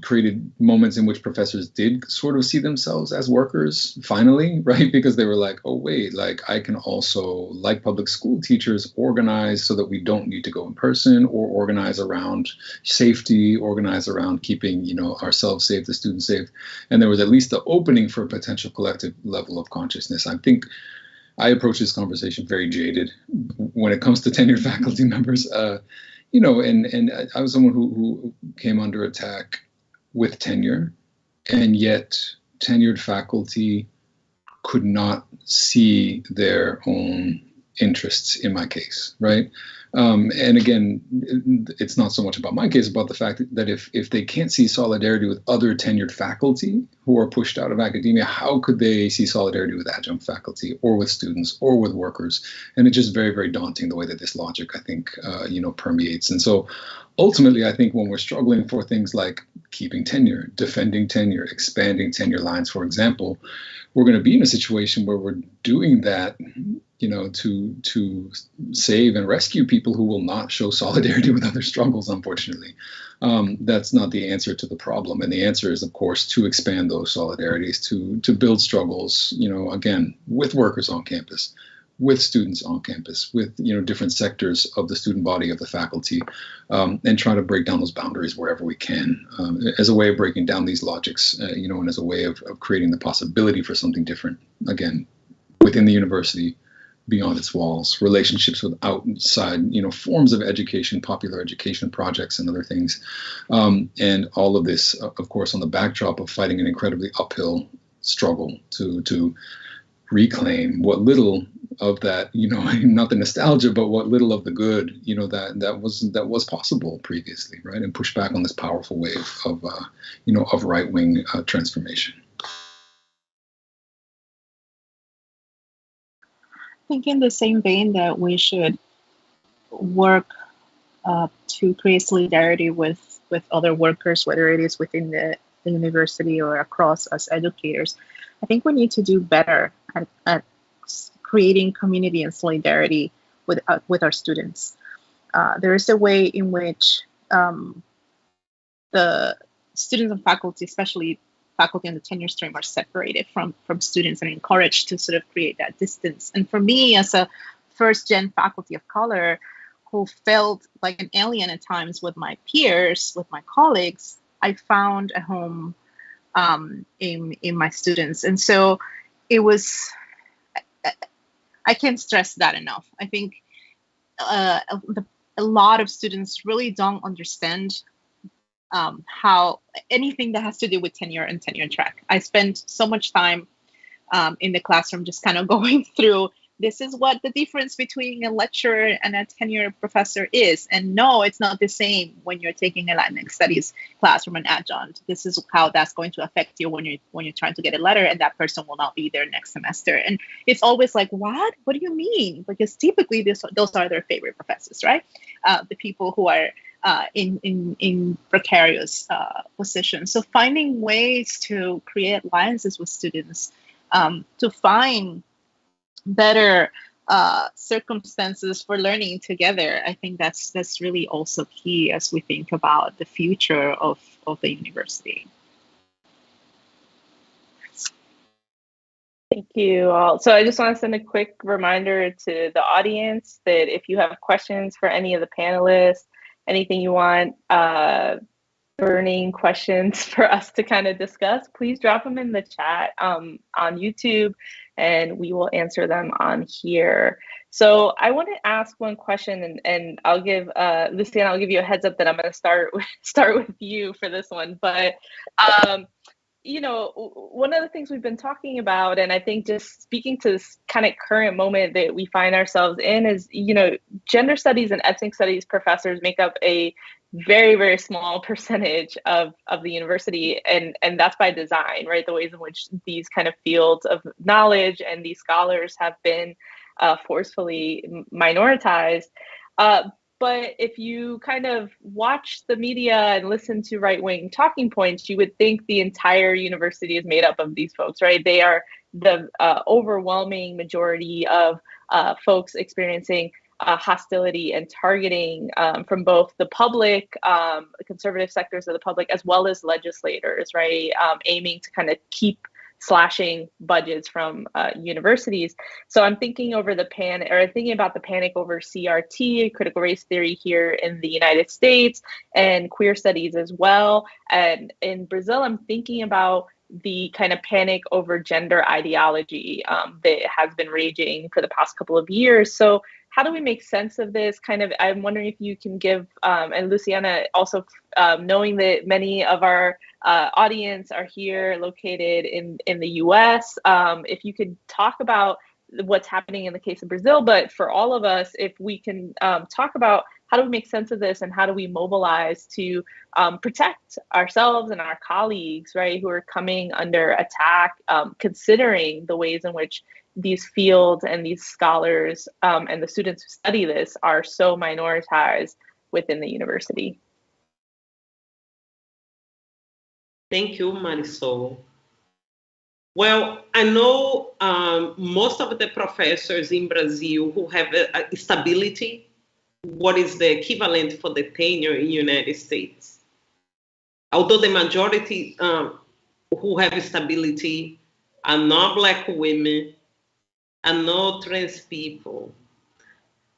created moments in which professors did sort of see themselves as workers, finally, right? Because they were like, oh, wait, like I can also, like public school teachers, organize so that we don't need to go in person, or organize around safety, organize around keeping, ourselves safe, the students safe. And there was at least the opening for a potential collective level of consciousness. I think I approach this conversation very jaded when it comes to tenured faculty members, and I was someone who came under attack with tenure, and yet tenured faculty could not see their own interests in my case, right? And again, it's not so much about my case, about the fact that if they can't see solidarity with other tenured faculty who are pushed out of academia, how could they see solidarity with adjunct faculty or with students or with workers? And it's just very, very daunting the way that this logic, I think, permeates. And so ultimately, I think when we're struggling for things like keeping tenure, defending tenure, expanding tenure lines, for example, we're going to be in a situation where we're doing that, to save and rescue people who will not show solidarity with other struggles, unfortunately. That's not the answer to the problem. And the answer is, of course, to expand those solidarities, to build struggles, again, with workers on campus, with students on campus, with different sectors of the student body, of the faculty, and try to break down those boundaries wherever we can, as a way of breaking down these logics, and as a way of creating the possibility for something different, again, within the university, beyond its walls, relationships with outside, forms of education, popular education projects and other things. And all of this, of course, on the backdrop of fighting an incredibly uphill struggle to reclaim what little of that, not the nostalgia, but what little of the good, that was possible previously, right? And push back on this powerful wave of right-wing transformation. I think in the same vein that we should work to create solidarity with other workers, whether it is within the university or across as educators, I think we need to do better at creating community and solidarity with our students. There is a way in which the students and faculty, especially faculty on the tenure stream, are separated from students and encouraged to sort of create that distance. And for me, as a first-gen faculty of color who felt like an alien at times with my peers, with my colleagues, I found a home in my students. And so it was, I can't stress that enough. I think a lot of students really don't understand how anything that has to do with tenure and tenure track. I spent so much time in the classroom just kind of going through, this is what the difference between a lecturer and a tenure professor is. And no, it's not the same when you're taking a Latinx studies class from an adjunct. This is how that's going to affect you when you're trying to get a letter, and that person will not be there next semester. And it's always like, what do you mean? Because typically those are their favorite professors, right? The people who are in precarious positions. So finding ways to create alliances with students, to find better circumstances for learning together, I think that's really also key as we think about the future of the university. Thank you all. So I just want to send a quick reminder to the audience that if you have questions for any of the panelists, anything you want, burning questions for us to kind of discuss, please drop them in the chat on YouTube, and we will answer them on here. So I want to ask one question, and I'll give Luciana, I'll give you a heads up that I'm going to start with you for this one. But one of the things we've been talking about, and I think just speaking to this kind of current moment that we find ourselves in is, gender studies and ethnic studies professors make up a very, very small percentage of the university. And that's by design, right? The ways in which these kind of fields of knowledge and these scholars have been forcefully minoritized. But if you kind of watch the media and listen to right-wing talking points, you would think the entire university is made up of these folks, right? They are the overwhelming majority of folks experiencing hostility and targeting from both the public, conservative sectors of the public, as well as legislators, right? Aiming to kind of keep slashing budgets from universities. So I'm thinking about the panic over CRT, critical race theory here in the United States, and queer studies as well. And in Brazil, I'm thinking about the kind of panic over gender ideology that has been raging for the past couple of years. So how do we make sense of this? I'm wondering if you can give, and Luciana also, knowing that many of our audience are here located in the US, if you could talk about what's happening in the case of Brazil, but for all of us, if we can talk about how do we make sense of this and how do we mobilize to protect ourselves and our colleagues, right, who are coming under attack, considering the ways in which these fields and these scholars and the students who study this are so minoritized within the university. Thank you, Marisol. Well, I know most of the professors in Brazil who have a stability, what is the equivalent for the tenure in the United States. Although the majority who have stability are not Black women, are not trans people,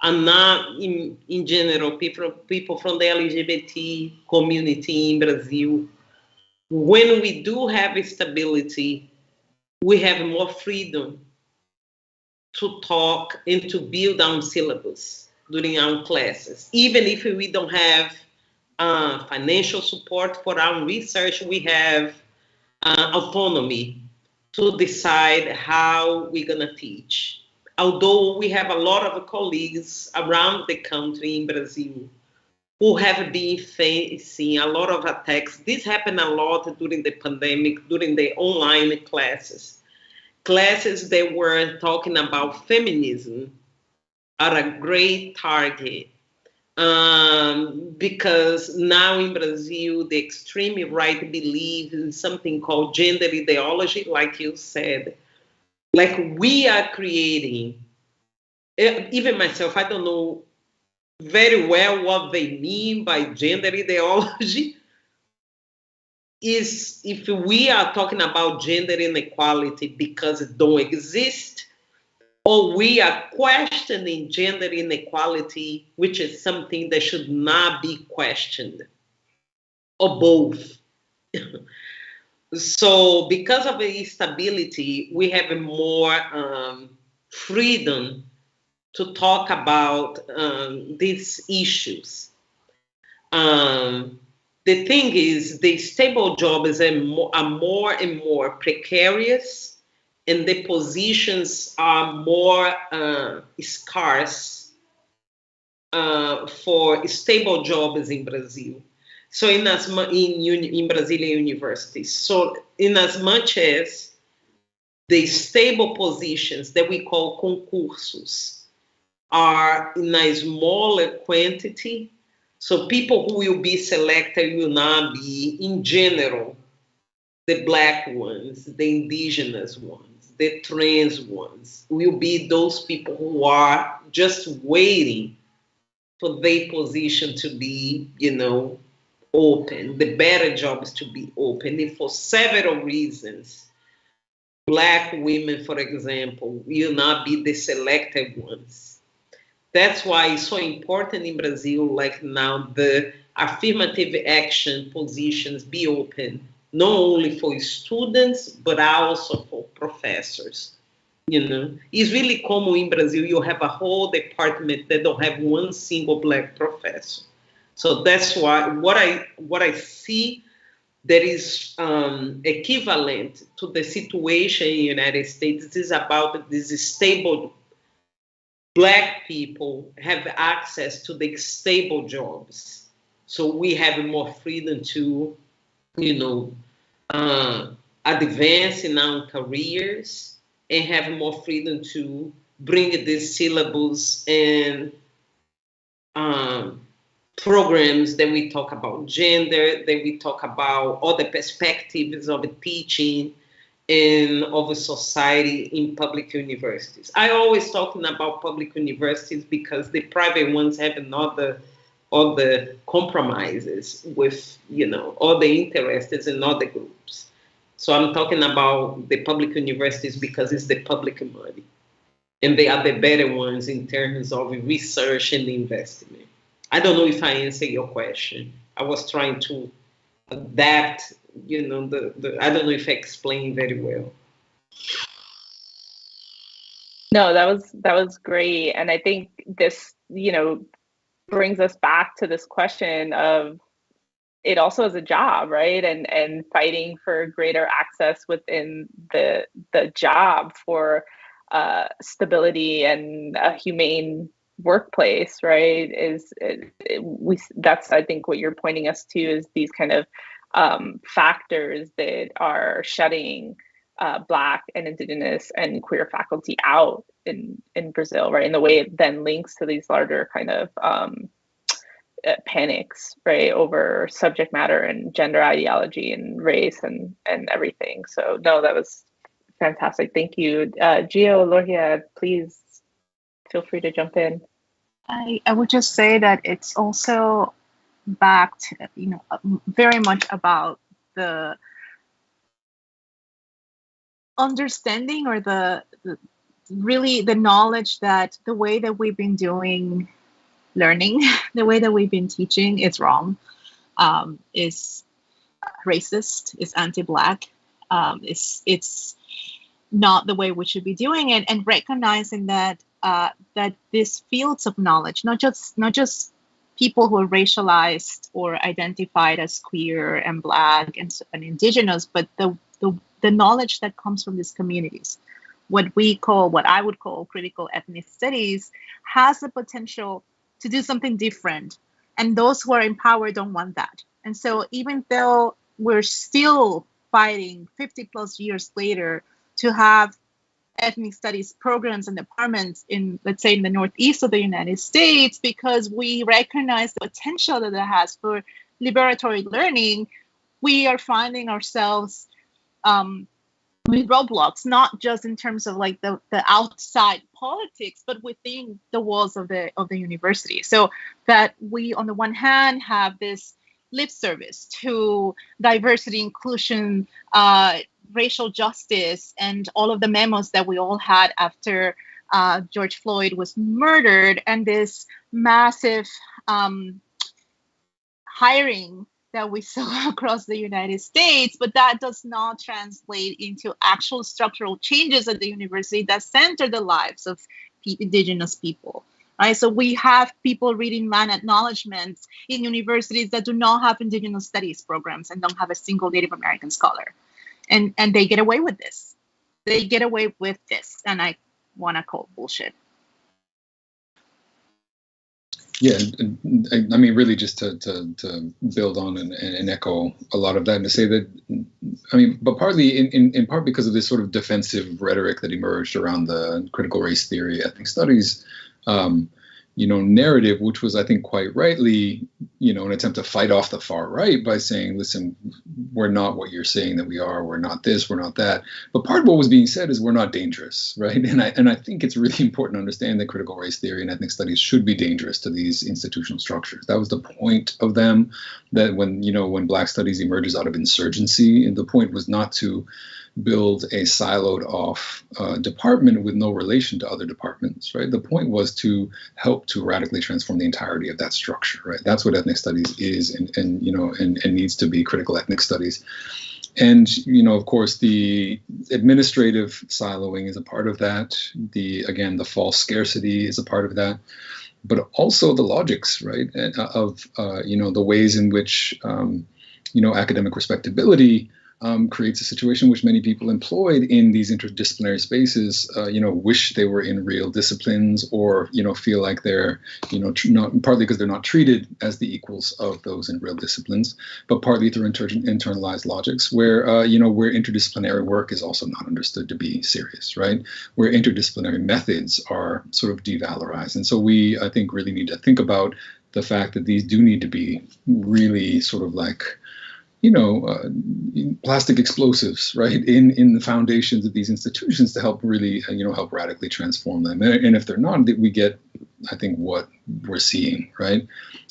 are not, in general, people from the LGBT community in Brazil. When we do have stability, we have more freedom to talk and to build our syllabus during our classes. Even if we don't have financial support for our research, we have autonomy to decide how we're going to teach. Although we have a lot of colleagues around the country in Brazil who have been facing a lot of attacks. This happened a lot during the pandemic, during the online classes. Classes that were talking about feminism are a great target because now in Brazil, the extreme right believes in something called gender ideology, like you said. Like we are creating, even myself, I don't know very well what they mean by gender ideology. Is if we are talking about gender inequality because it don't exist, or we are questioning gender inequality, which is something that should not be questioned, or both. So because of the instability, we have more freedom to talk about these issues. The thing is, the stable jobs are more and more precarious, and the positions are more scarce for stable jobs in Brazil. So in Brazilian universities. So in as much as the stable positions that we call concursos are in a smaller quantity, so people who will be selected will not be, in general, the Black ones, the indigenous ones, the trans ones, will be those people who are just waiting for their position to be, open, the better jobs to be open. And for several reasons, Black women, for example, will not be the selected ones. That's why it's so important in Brazil, like now, the affirmative action positions be open, not only for students, but also for professors. It's really common in Brazil, you have a whole department that don't have one single Black professor. So that's why what I see that is equivalent to the situation in the United States. This is about this stable Black people have access to the stable jobs. So we have more freedom to, advance in our careers and have more freedom to bring this syllabus and programs that we talk about gender, that we talk about other perspectives of teaching and of a society in public universities. I always talking about public universities because the private ones have other compromises with, other interests and other groups. So I'm talking about the public universities because it's the public money. And they are the better ones in terms of research and investment. I don't know if I answered your question. I was trying to adapt, I don't know if I explained very well. No, that was great. And I think this, brings us back to this question of it also as a job, right? And fighting for greater access within the job for stability and a humane workplace, right? That's I think what you're pointing us to is these kind of factors that are shutting Black and Indigenous and queer faculty out in Brazil, right? And the way it then links to these larger kind of panics, right, over subject matter and gender ideology and race and everything. So no, that was fantastic. Thank you. Gio, Lorgia, please feel free to jump in. I would just say that it's also back to, very much about the understanding or the knowledge that the way that we've been doing learning, the way that we've been teaching is wrong, is racist, is anti-Black, it's not the way we should be doing it, and recognizing that that these fields of knowledge, not just people who are racialized or identified as queer and Black and Indigenous, but the knowledge that comes from these communities, what I would call critical ethnic studies, has the potential to do something different. And those who are in power don't want that. And so even though we're still fighting 50 plus years later to have ethnic studies programs and departments in, let's say, in the Northeast of the United States, because we recognize the potential that it has for liberatory learning, we are finding ourselves with roadblocks, not just in terms of like the outside politics, but within the walls of the university. So that we, on the one hand, have this lip service to diversity, inclusion, racial justice, and all of the memos that we all had after George Floyd was murdered, and this massive hiring that we saw across the United States, but that does not translate into actual structural changes at the university that center the lives of Indigenous people. Right? So we have people reading land acknowledgements in universities that do not have Indigenous studies programs and don't have a single Native American scholar. And they get away with this. And I want to call bullshit. Yeah, I mean, really, just to build on and echo a lot of that, and to say that, I mean, but partly in part because of this sort of defensive rhetoric that emerged around the critical race theory, ethnic studies, narrative, which was, I think, quite rightly, an attempt to fight off the far right by saying, listen, we're not what you're saying that we are, we're not this, we're not that. But part of what was being said is we're not dangerous, right? And I think it's really important to understand that critical race theory and ethnic studies should be dangerous to these institutional structures. That was the point of them, that when Black studies emerges out of insurgency, and the point was not to build a siloed off department with no relation to other departments, right? The point was to help to radically transform the entirety of that structure, right? That's what ethnic studies is and needs to be critical ethnic studies. And, of course, the administrative siloing is a part of that. The false scarcity is a part of that. But also the logics, right, of, the ways in which academic respectability creates a situation which many people employed in these interdisciplinary spaces, wish they were in real disciplines, or, feel like they're, not partly because they're not treated as the equals of those in real disciplines, but partly through internalized logics where, where interdisciplinary work is also not understood to be serious, right? Where interdisciplinary methods are sort of devalorized. And so we, I think, really need to think about the fact that these do need to be really sort of like, plastic explosives, right, in the foundations of these institutions to help really, help radically transform them. And if they're not, we get, I think, what we're seeing, right,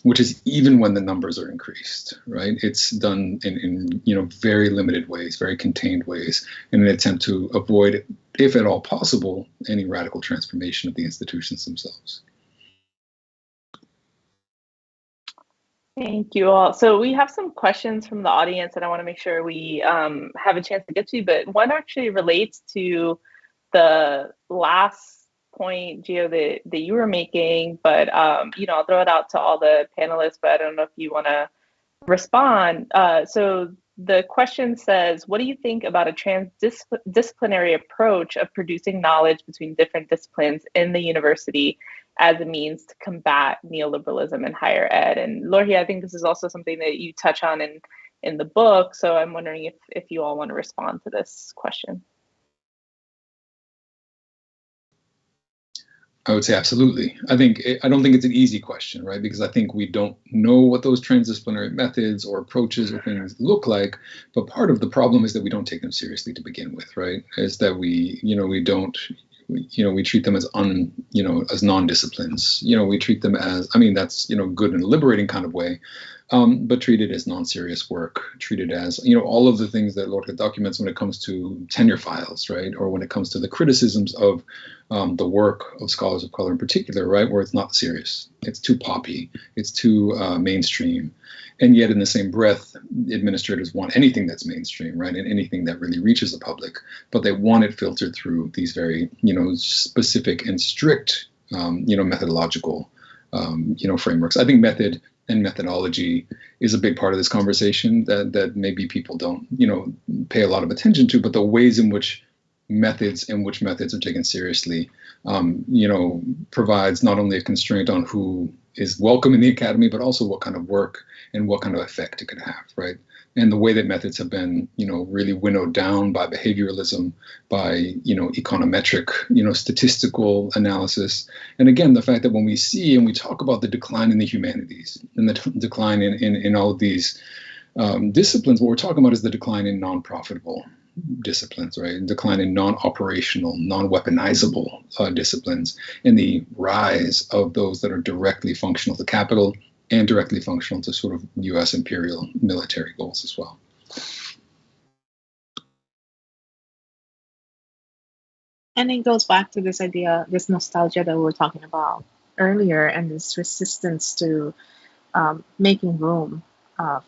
which is even when the numbers are increased, right, it's done in very limited ways, very contained ways, in an attempt to avoid, if at all possible, any radical transformation of the institutions themselves. Thank you all. So we have some questions from the audience that I want to make sure we have a chance to get to, but one actually relates to the last point, Gio, that you were making, but I'll throw it out to all the panelists, but I don't know if you want to respond. So the question says, what do you think about a transdisciplinary approach of producing knowledge between different disciplines in the university as a means to combat neoliberalism in higher ed? And Lorgia, I think this is also something that you touch on in the book. So I'm wondering if you all want to respond to this question. I would say absolutely. I don't think it's an easy question, right? Because I think we don't know what those transdisciplinary methods or approaches or things look like. But part of the problem is that we don't take them seriously to begin with, right? Is that we treat them as as non-disciplines. We treat them as, that's, good in a liberating kind of way, but treat it as non-serious work, treat it as, all of the things that Lorca documents when it comes to tenure files, right? Or when it comes to the criticisms of the work of scholars of color in particular, right? Where it's not serious, it's too poppy, it's too mainstream. And yet in the same breath, administrators want anything that's mainstream, right? And anything that really reaches the public, but they want it filtered through these very, specific and strict, methodological, frameworks. I think method and methodology is a big part of this conversation that maybe people don't, pay a lot of attention to, but the ways in which methods are taken seriously, provides not only a constraint on who is welcome in the academy, but also what kind of work and what kind of effect it could have, right? And the way that methods have been, really winnowed down by behavioralism, by, econometric, statistical analysis. And again, the fact that when we see and we talk about the decline in the humanities and the decline in all of these disciplines, what we're talking about is the decline in non-profitable disciplines, right? Decline in non-operational, non-weaponizable disciplines, and the rise of those that are directly functional to capital and directly functional to sort of U.S. imperial military goals as well. And it goes back to this idea, this nostalgia that we were talking about earlier, and this resistance to making room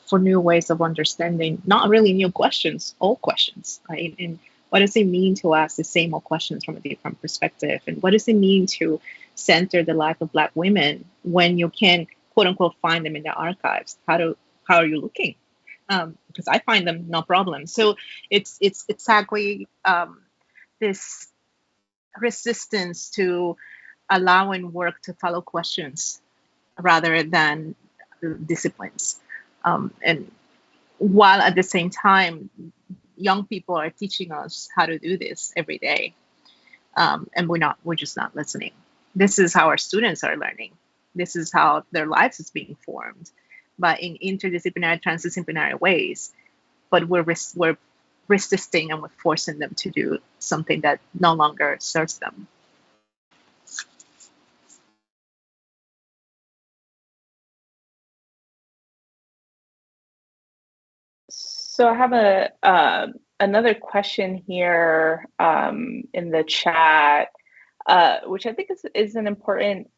for new ways of understanding, not really new questions, old questions, right? And what does it mean to ask the same old questions from a different perspective? And what does it mean to center the life of Black women when you can, quote unquote, find them in the archives? How are you looking? Because I find them no problem. So it's exactly this resistance to allowing work to follow questions rather than disciplines. And while at the same time, young people are teaching us how to do this every day. And we're just not listening. This is how our students are learning. This is how their lives is being formed, but in interdisciplinary, transdisciplinary ways. But we're resisting and we're forcing them to do something that no longer serves them. So I have another question here in the chat, which I think is an important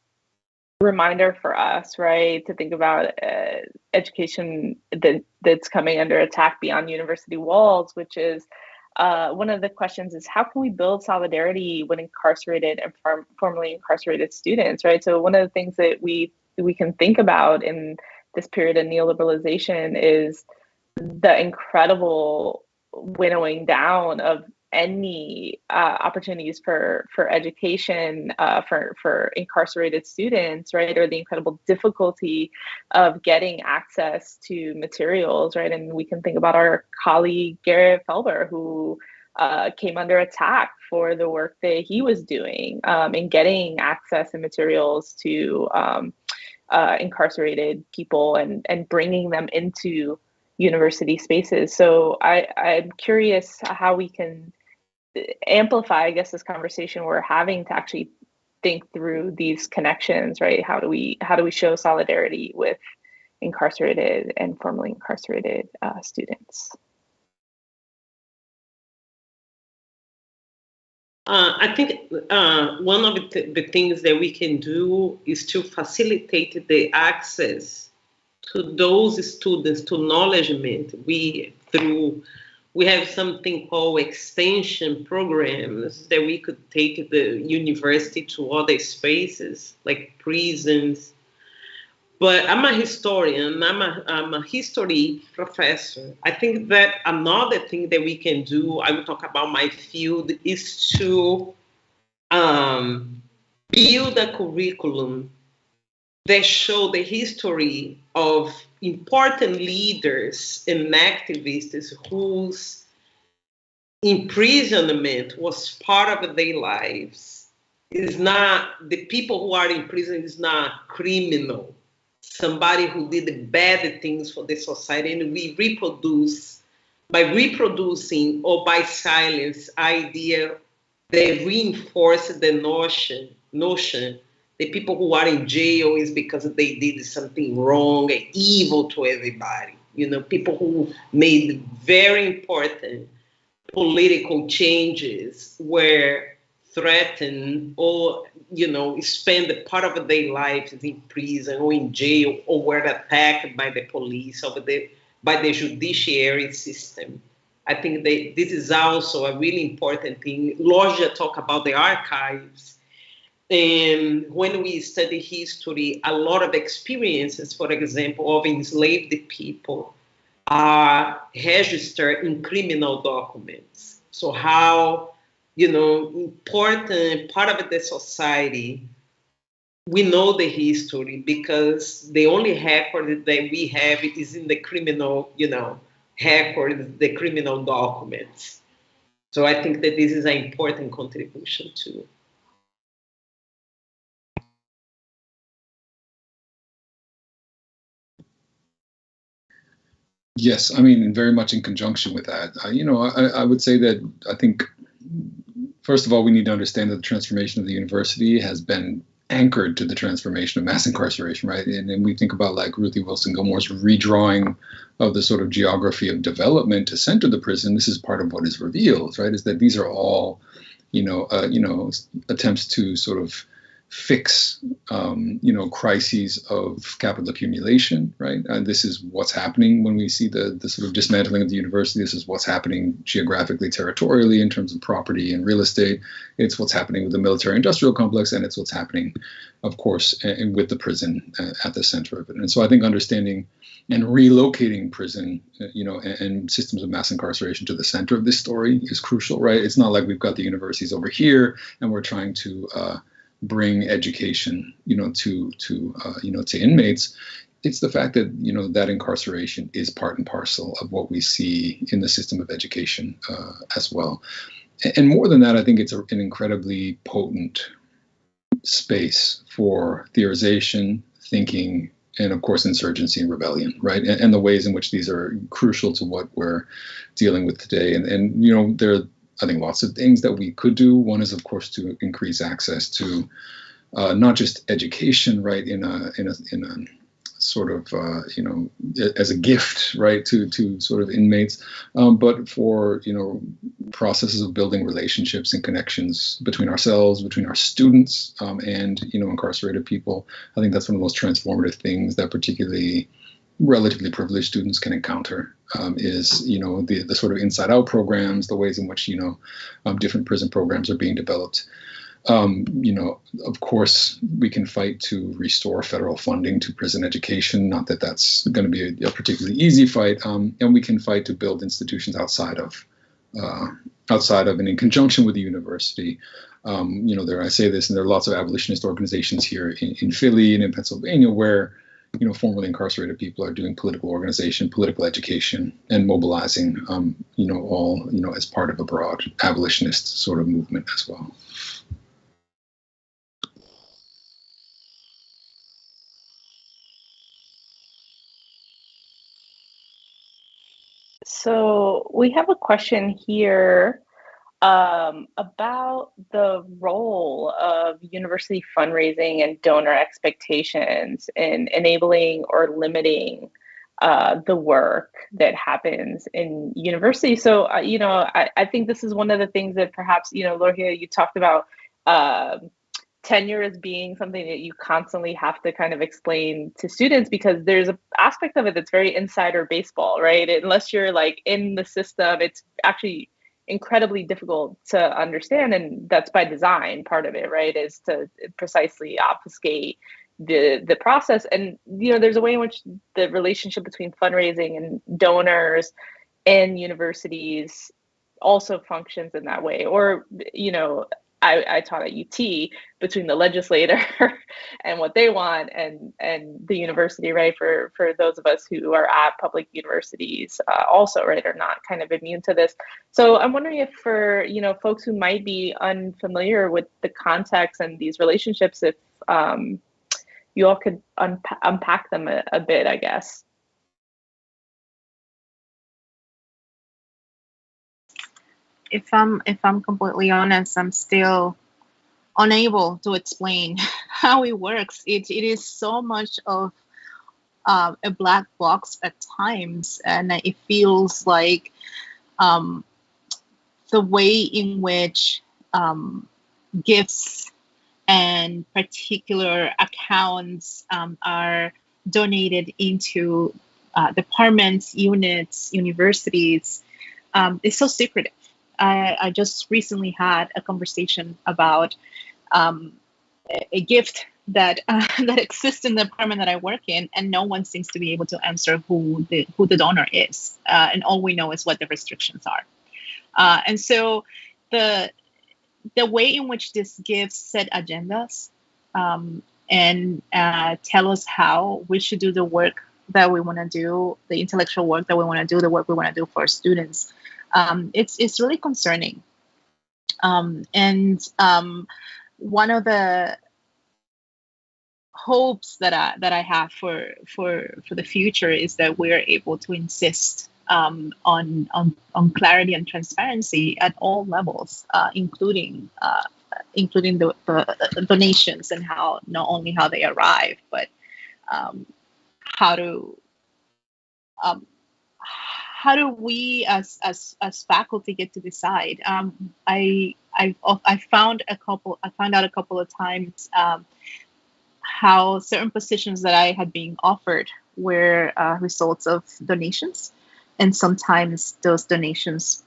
reminder for us, right? To think about education that's coming under attack beyond university walls, which is one of the questions is how can we build solidarity when incarcerated and formerly incarcerated students, right? So one of the things that we can think about in this period of neoliberalization is the incredible winnowing down of any opportunities for education for incarcerated students, right? Or the incredible difficulty of getting access to materials, right? And we can think about our colleague Garrett Felber, who came under attack for the work that he was doing in getting access and materials to incarcerated people and bringing them into university spaces. So I'm curious how we can amplify, I guess, this conversation we're having to actually think through these connections, right? How do we show solidarity with incarcerated and formerly incarcerated students? I think one of the things that we can do is to facilitate the access to those students to knowledgement. We have something called extension programs that we could take the university to other spaces like prisons. But I'm a historian, I'm a history professor. I think that another thing that we can do, I will talk about my field, is to build a curriculum that show the history of important leaders and activists whose imprisonment was part of their lives. Is not, the people who are in prison is not criminal, somebody who did bad things for the society, and we reproduce, by reproducing or by silence, idea that reinforce the notion the people who are in jail is because they did something wrong and evil to everybody. People who made very important political changes were threatened or, spend a part of their lives in prison or in jail or were attacked by the police or by the judiciary system. I think that this is also a really important thing. Lorgia talked about the archives. And when we study history, a lot of experiences, for example, of enslaved people are registered in criminal documents. So how, important part of the society, we know the history because the only record that we have is in the criminal, record, the criminal documents. So I think that this is an important contribution too. Yes, I mean, very much in conjunction with that. I would say that I think, first of all, we need to understand that the transformation of the university has been anchored to the transformation of mass incarceration, right? And we think about like Ruthie Wilson Gilmore's redrawing of the sort of geography of development to center the prison. This is part of what is revealed, right? Is that these are all, attempts to sort of fix, crises of capital accumulation, right? This is what's happening when we see the sort of dismantling of the university. This is what's happening geographically, territorially, in terms of property and real estate. It's what's happening with the military-industrial complex, and it's what's happening, of course, with the prison at the center of it. And so I think understanding and relocating prison, and systems of mass incarceration to the center of this story is crucial, right? It's not like we've got the universities over here and we're trying to bring education, to inmates. It's the fact that, that incarceration is part and parcel of what we see in the system of education as well. And more than that, I think it's an incredibly potent space for theorization, thinking, and of course, insurgency and rebellion, right? And the ways in which these are crucial to what we're dealing with today. And there are, I think, lots of things that we could do. One is, of course, to increase access to not just education, right, in a sort of, as a gift, right, to sort of inmates, but for, processes of building relationships and connections between ourselves, between our students, and, incarcerated people. I think that's one of the most transformative things that particularly relatively privileged students can encounter, is, the sort of inside out programs, the ways in which, different prison programs are being developed. Of course, we can fight to restore federal funding to prison education. Not that that's going to be a particularly easy fight. And we can fight to build institutions outside of and in conjunction with the university. I say this, and there are lots of abolitionist organizations here in Philly and in Pennsylvania where, formerly incarcerated people are doing political organization, political education, and mobilizing, all, as part of a broad abolitionist sort of movement as well. So we have a question here about the role of university fundraising and donor expectations in enabling or limiting the work that happens in universities. So, I think this is one of the things that perhaps, Lorgia, you talked about tenure as being something that you constantly have to kind of explain to students, because there's an aspect of it that's very insider baseball, right? Unless you're like in the system, it's actually incredibly difficult to understand, and that's by design. Part of it, right, is to precisely obfuscate the process. And there's a way in which the relationship between fundraising and donors and universities also functions in that way. Or I taught at UT, between the legislator and what they want and the university, right? For those of us who are at public universities, also, right, are not kind of immune to this. So I'm wondering if for folks who might be unfamiliar with the context and these relationships, if you all could unpack them a bit, I guess. If I'm completely honest, I'm still unable to explain how it works. It is so much of a black box at times, and it feels like the way in which gifts and particular accounts are donated into departments, units, universities is so secretive. I just recently had a conversation about a gift that that exists in the department that I work in, and no one seems to be able to answer who the donor is, and all we know is what the restrictions are. And so the way in which these gifts set agendas and tell us how we should do the work that we want to do, the intellectual work that we want to do, the work we want to do for our students. It's really concerning. And one of the hopes that I have for the future is that we're able to insist on clarity and transparency at all levels, including the donations and not only how they arrive, but how do we as faculty get to decide? I found out a couple of times how certain positions that I had been offered were results of donations, and sometimes those donations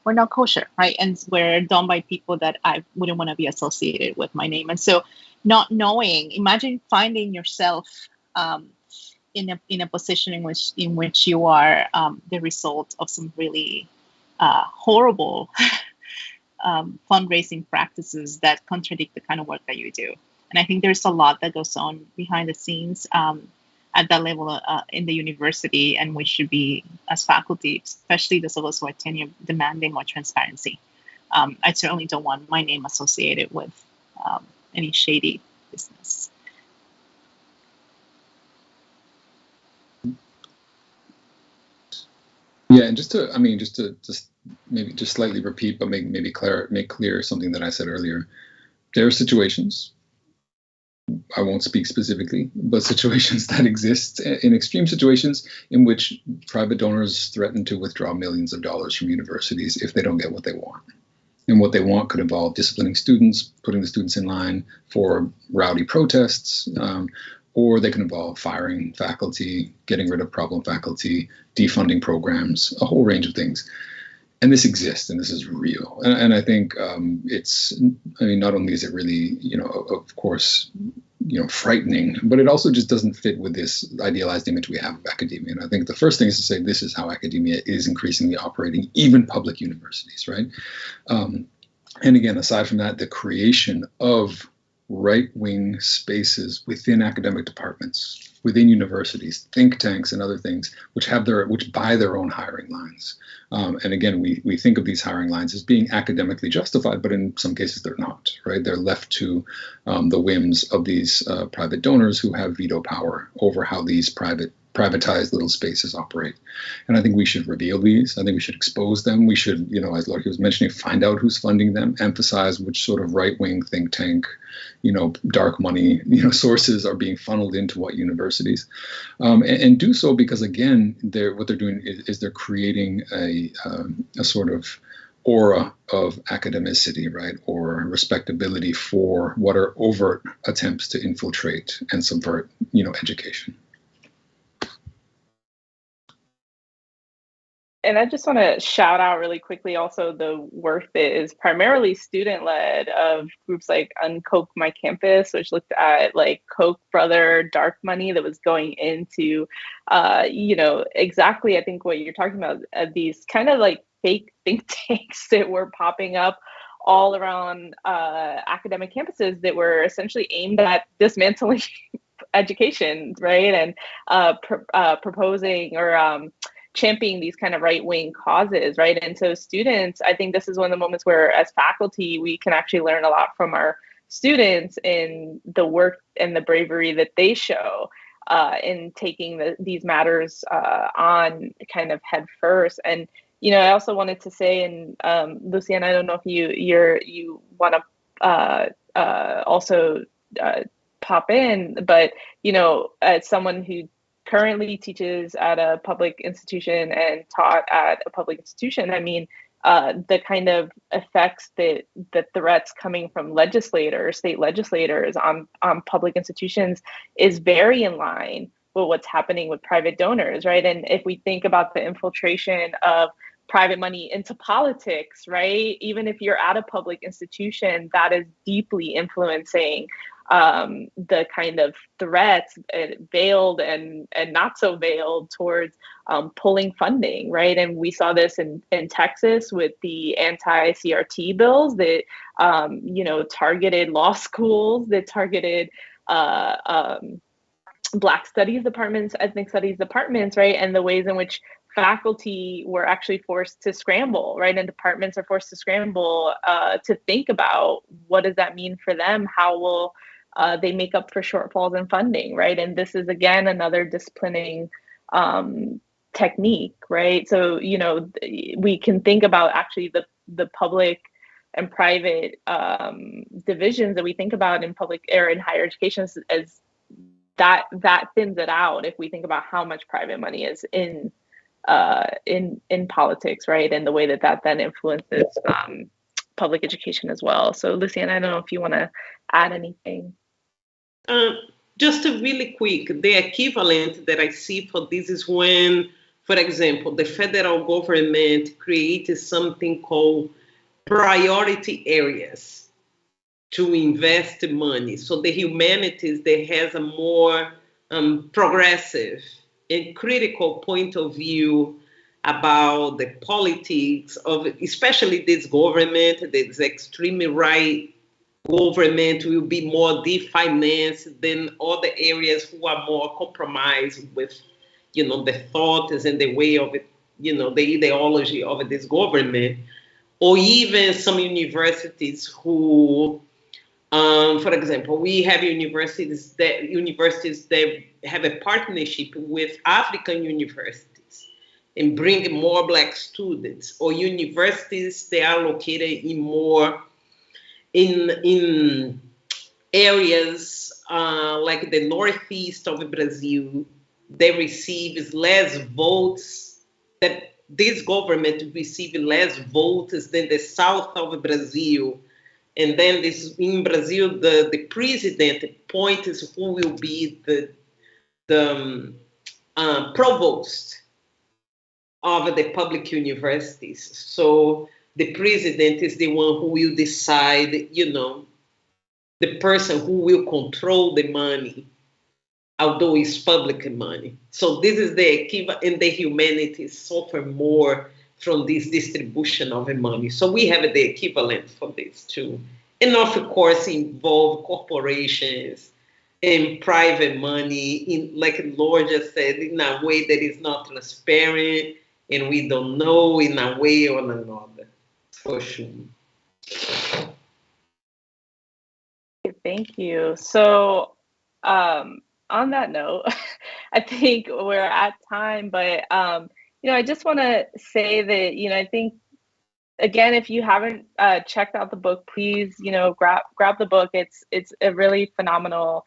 were not kosher, right? And were done by people that I wouldn't want to be associated with my name. And so, not knowing, imagine finding yourself in a position in which you are the result of some really horrible fundraising practices that contradict the kind of work that you do. And I think there's a lot that goes on behind the scenes at that level in the university, and we should be, as faculty, especially those of us who are tenure, demanding more transparency. I certainly don't want my name associated with any shady business. Yeah, and just to maybe slightly repeat, but make clear something that I said earlier. There are situations, I won't speak specifically, but situations that exist in extreme situations in which private donors threaten to withdraw millions of dollars from universities if they don't get what they want. And what they want could involve disciplining students, putting the students in line for rowdy protests, or they can involve firing faculty, getting rid of problem faculty, defunding programs, a whole range of things. And this exists, and this is real. And I think not only is it really, of course, frightening, but it also just doesn't fit with this idealized image we have of academia. And I think the first thing is to say this is how academia is increasingly operating, even public universities, right? And again, aside from that, the creation of right-wing spaces within academic departments, within universities, think tanks, and other things, which buy their own hiring lines. And again, we think of these hiring lines as being academically justified, but in some cases they're not, right? They're left to the whims of these private donors who have veto power over how these privatized little spaces operate. And I think we should reveal these. I think we should expose them. We should, as Lorgia was mentioning, find out who's funding them, emphasize which sort of right-wing think tank, dark money, sources are being funneled into what universities, and do so because, again, what they're doing is they're creating a sort of aura of academicity, right, or respectability for what are overt attempts to infiltrate and subvert, education. And I just want to shout out really quickly also the work that is primarily student-led of groups like Uncoke My Campus, which looked at like Koch brother dark money that was going into, exactly I think what you're talking about, these kind of like fake think tanks that were popping up all around academic campuses that were essentially aimed at dismantling education, right? And proposing or championing these kind of right-wing causes, right? And so students, I think this is one of the moments where as faculty, we can actually learn a lot from our students in the work and the bravery that they show in taking these matters on kind of head first. And, I also wanted to say, and Luciana, I don't know if you want to also pop in, but, as someone who currently teaches at a public institution and taught at a public institution, I mean, the kind of effects that the threats coming from state legislators on public institutions is very in line with what's happening with private donors, right? And if we think about the infiltration of private money into politics, right? Even if you're at a public institution, that is deeply influencing the kind of threats, veiled and not so veiled, towards pulling funding, right? And we saw this in Texas with the anti-CRT bills that, targeted law schools, that targeted Black studies departments, ethnic studies departments, right? And the ways in which faculty were actually forced to scramble, right? And departments are forced to scramble to think about what does that mean for them? How will they make up for shortfalls in funding, right? And this is, again, another disciplining technique, right? So, we can think about actually the public and private divisions that we think about in public or in higher education as that thins it out if we think about how much private money is in politics, right? And the way that then influences public education as well. So, Luciana, I don't know if you want to add anything. Just a really quick, the equivalent that I see for this is when, for example, the federal government created something called priority areas to invest money. So the humanities, that has a more progressive and critical point of view about the politics of, especially this government, this extremely right government will be more definanced than other areas who are more compromised with, the thoughts and the way of it, the ideology of this government, or even some universities who, for example, we have universities that have a partnership with African universities and bring more Black students, or universities that are located in areas like the northeast of Brazil, they receive less votes, that this government receives less votes than the south of Brazil. And then in Brazil, the president appoints who will be the provost. of the public universities. So the president is the one who will decide, the person who will control the money, although it's public money. So this is the equivalent, and the humanities suffer more from this distribution of the money. So we have the equivalent for this too. And of course, involve corporations and private money, in, like Lorgia said, in a way that is not transparent, and we don't know in a way or another, for sure. Thank you. So, on that note, I think we're at time, but I just want to say that I think again, if you haven't checked out the book, please grab the book. It's a really phenomenal,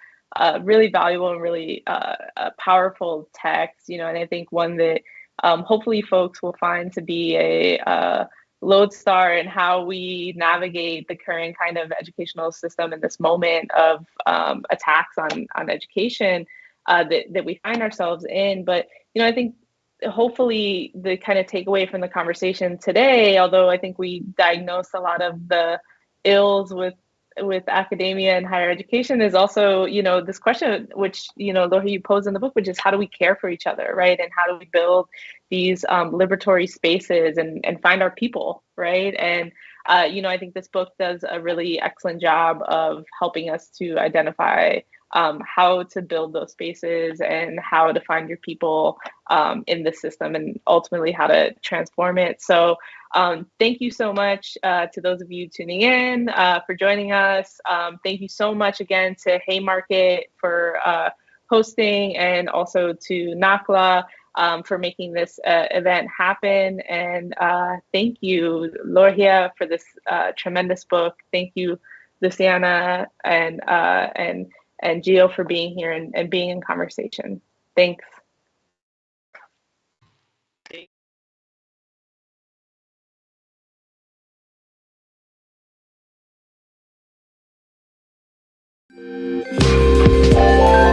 really valuable, and really a powerful text. And I think one that hopefully folks will find to be a lodestar in how we navigate the current kind of educational system in this moment of attacks on education that we find ourselves in. But I think hopefully the kind of takeaway from the conversation today, although I think we diagnosed a lot of the ills with academia and higher education, is also this question which Lorgia, you pose in the book, which is how do we care for each other, right? And how do we build these liberatory spaces and find our people, right? And I think this book does a really excellent job of helping us to identify how to build those spaces and how to find your people in the system, and ultimately how to transform it. So thank you so much to those of you tuning in for joining us. Thank you so much again to Haymarket for hosting, and also to NACLA for making this event happen. And thank you, Lorgia, for this tremendous book. Thank you, Luciana and Gio for being here and being in conversation. Thanks. Thank you.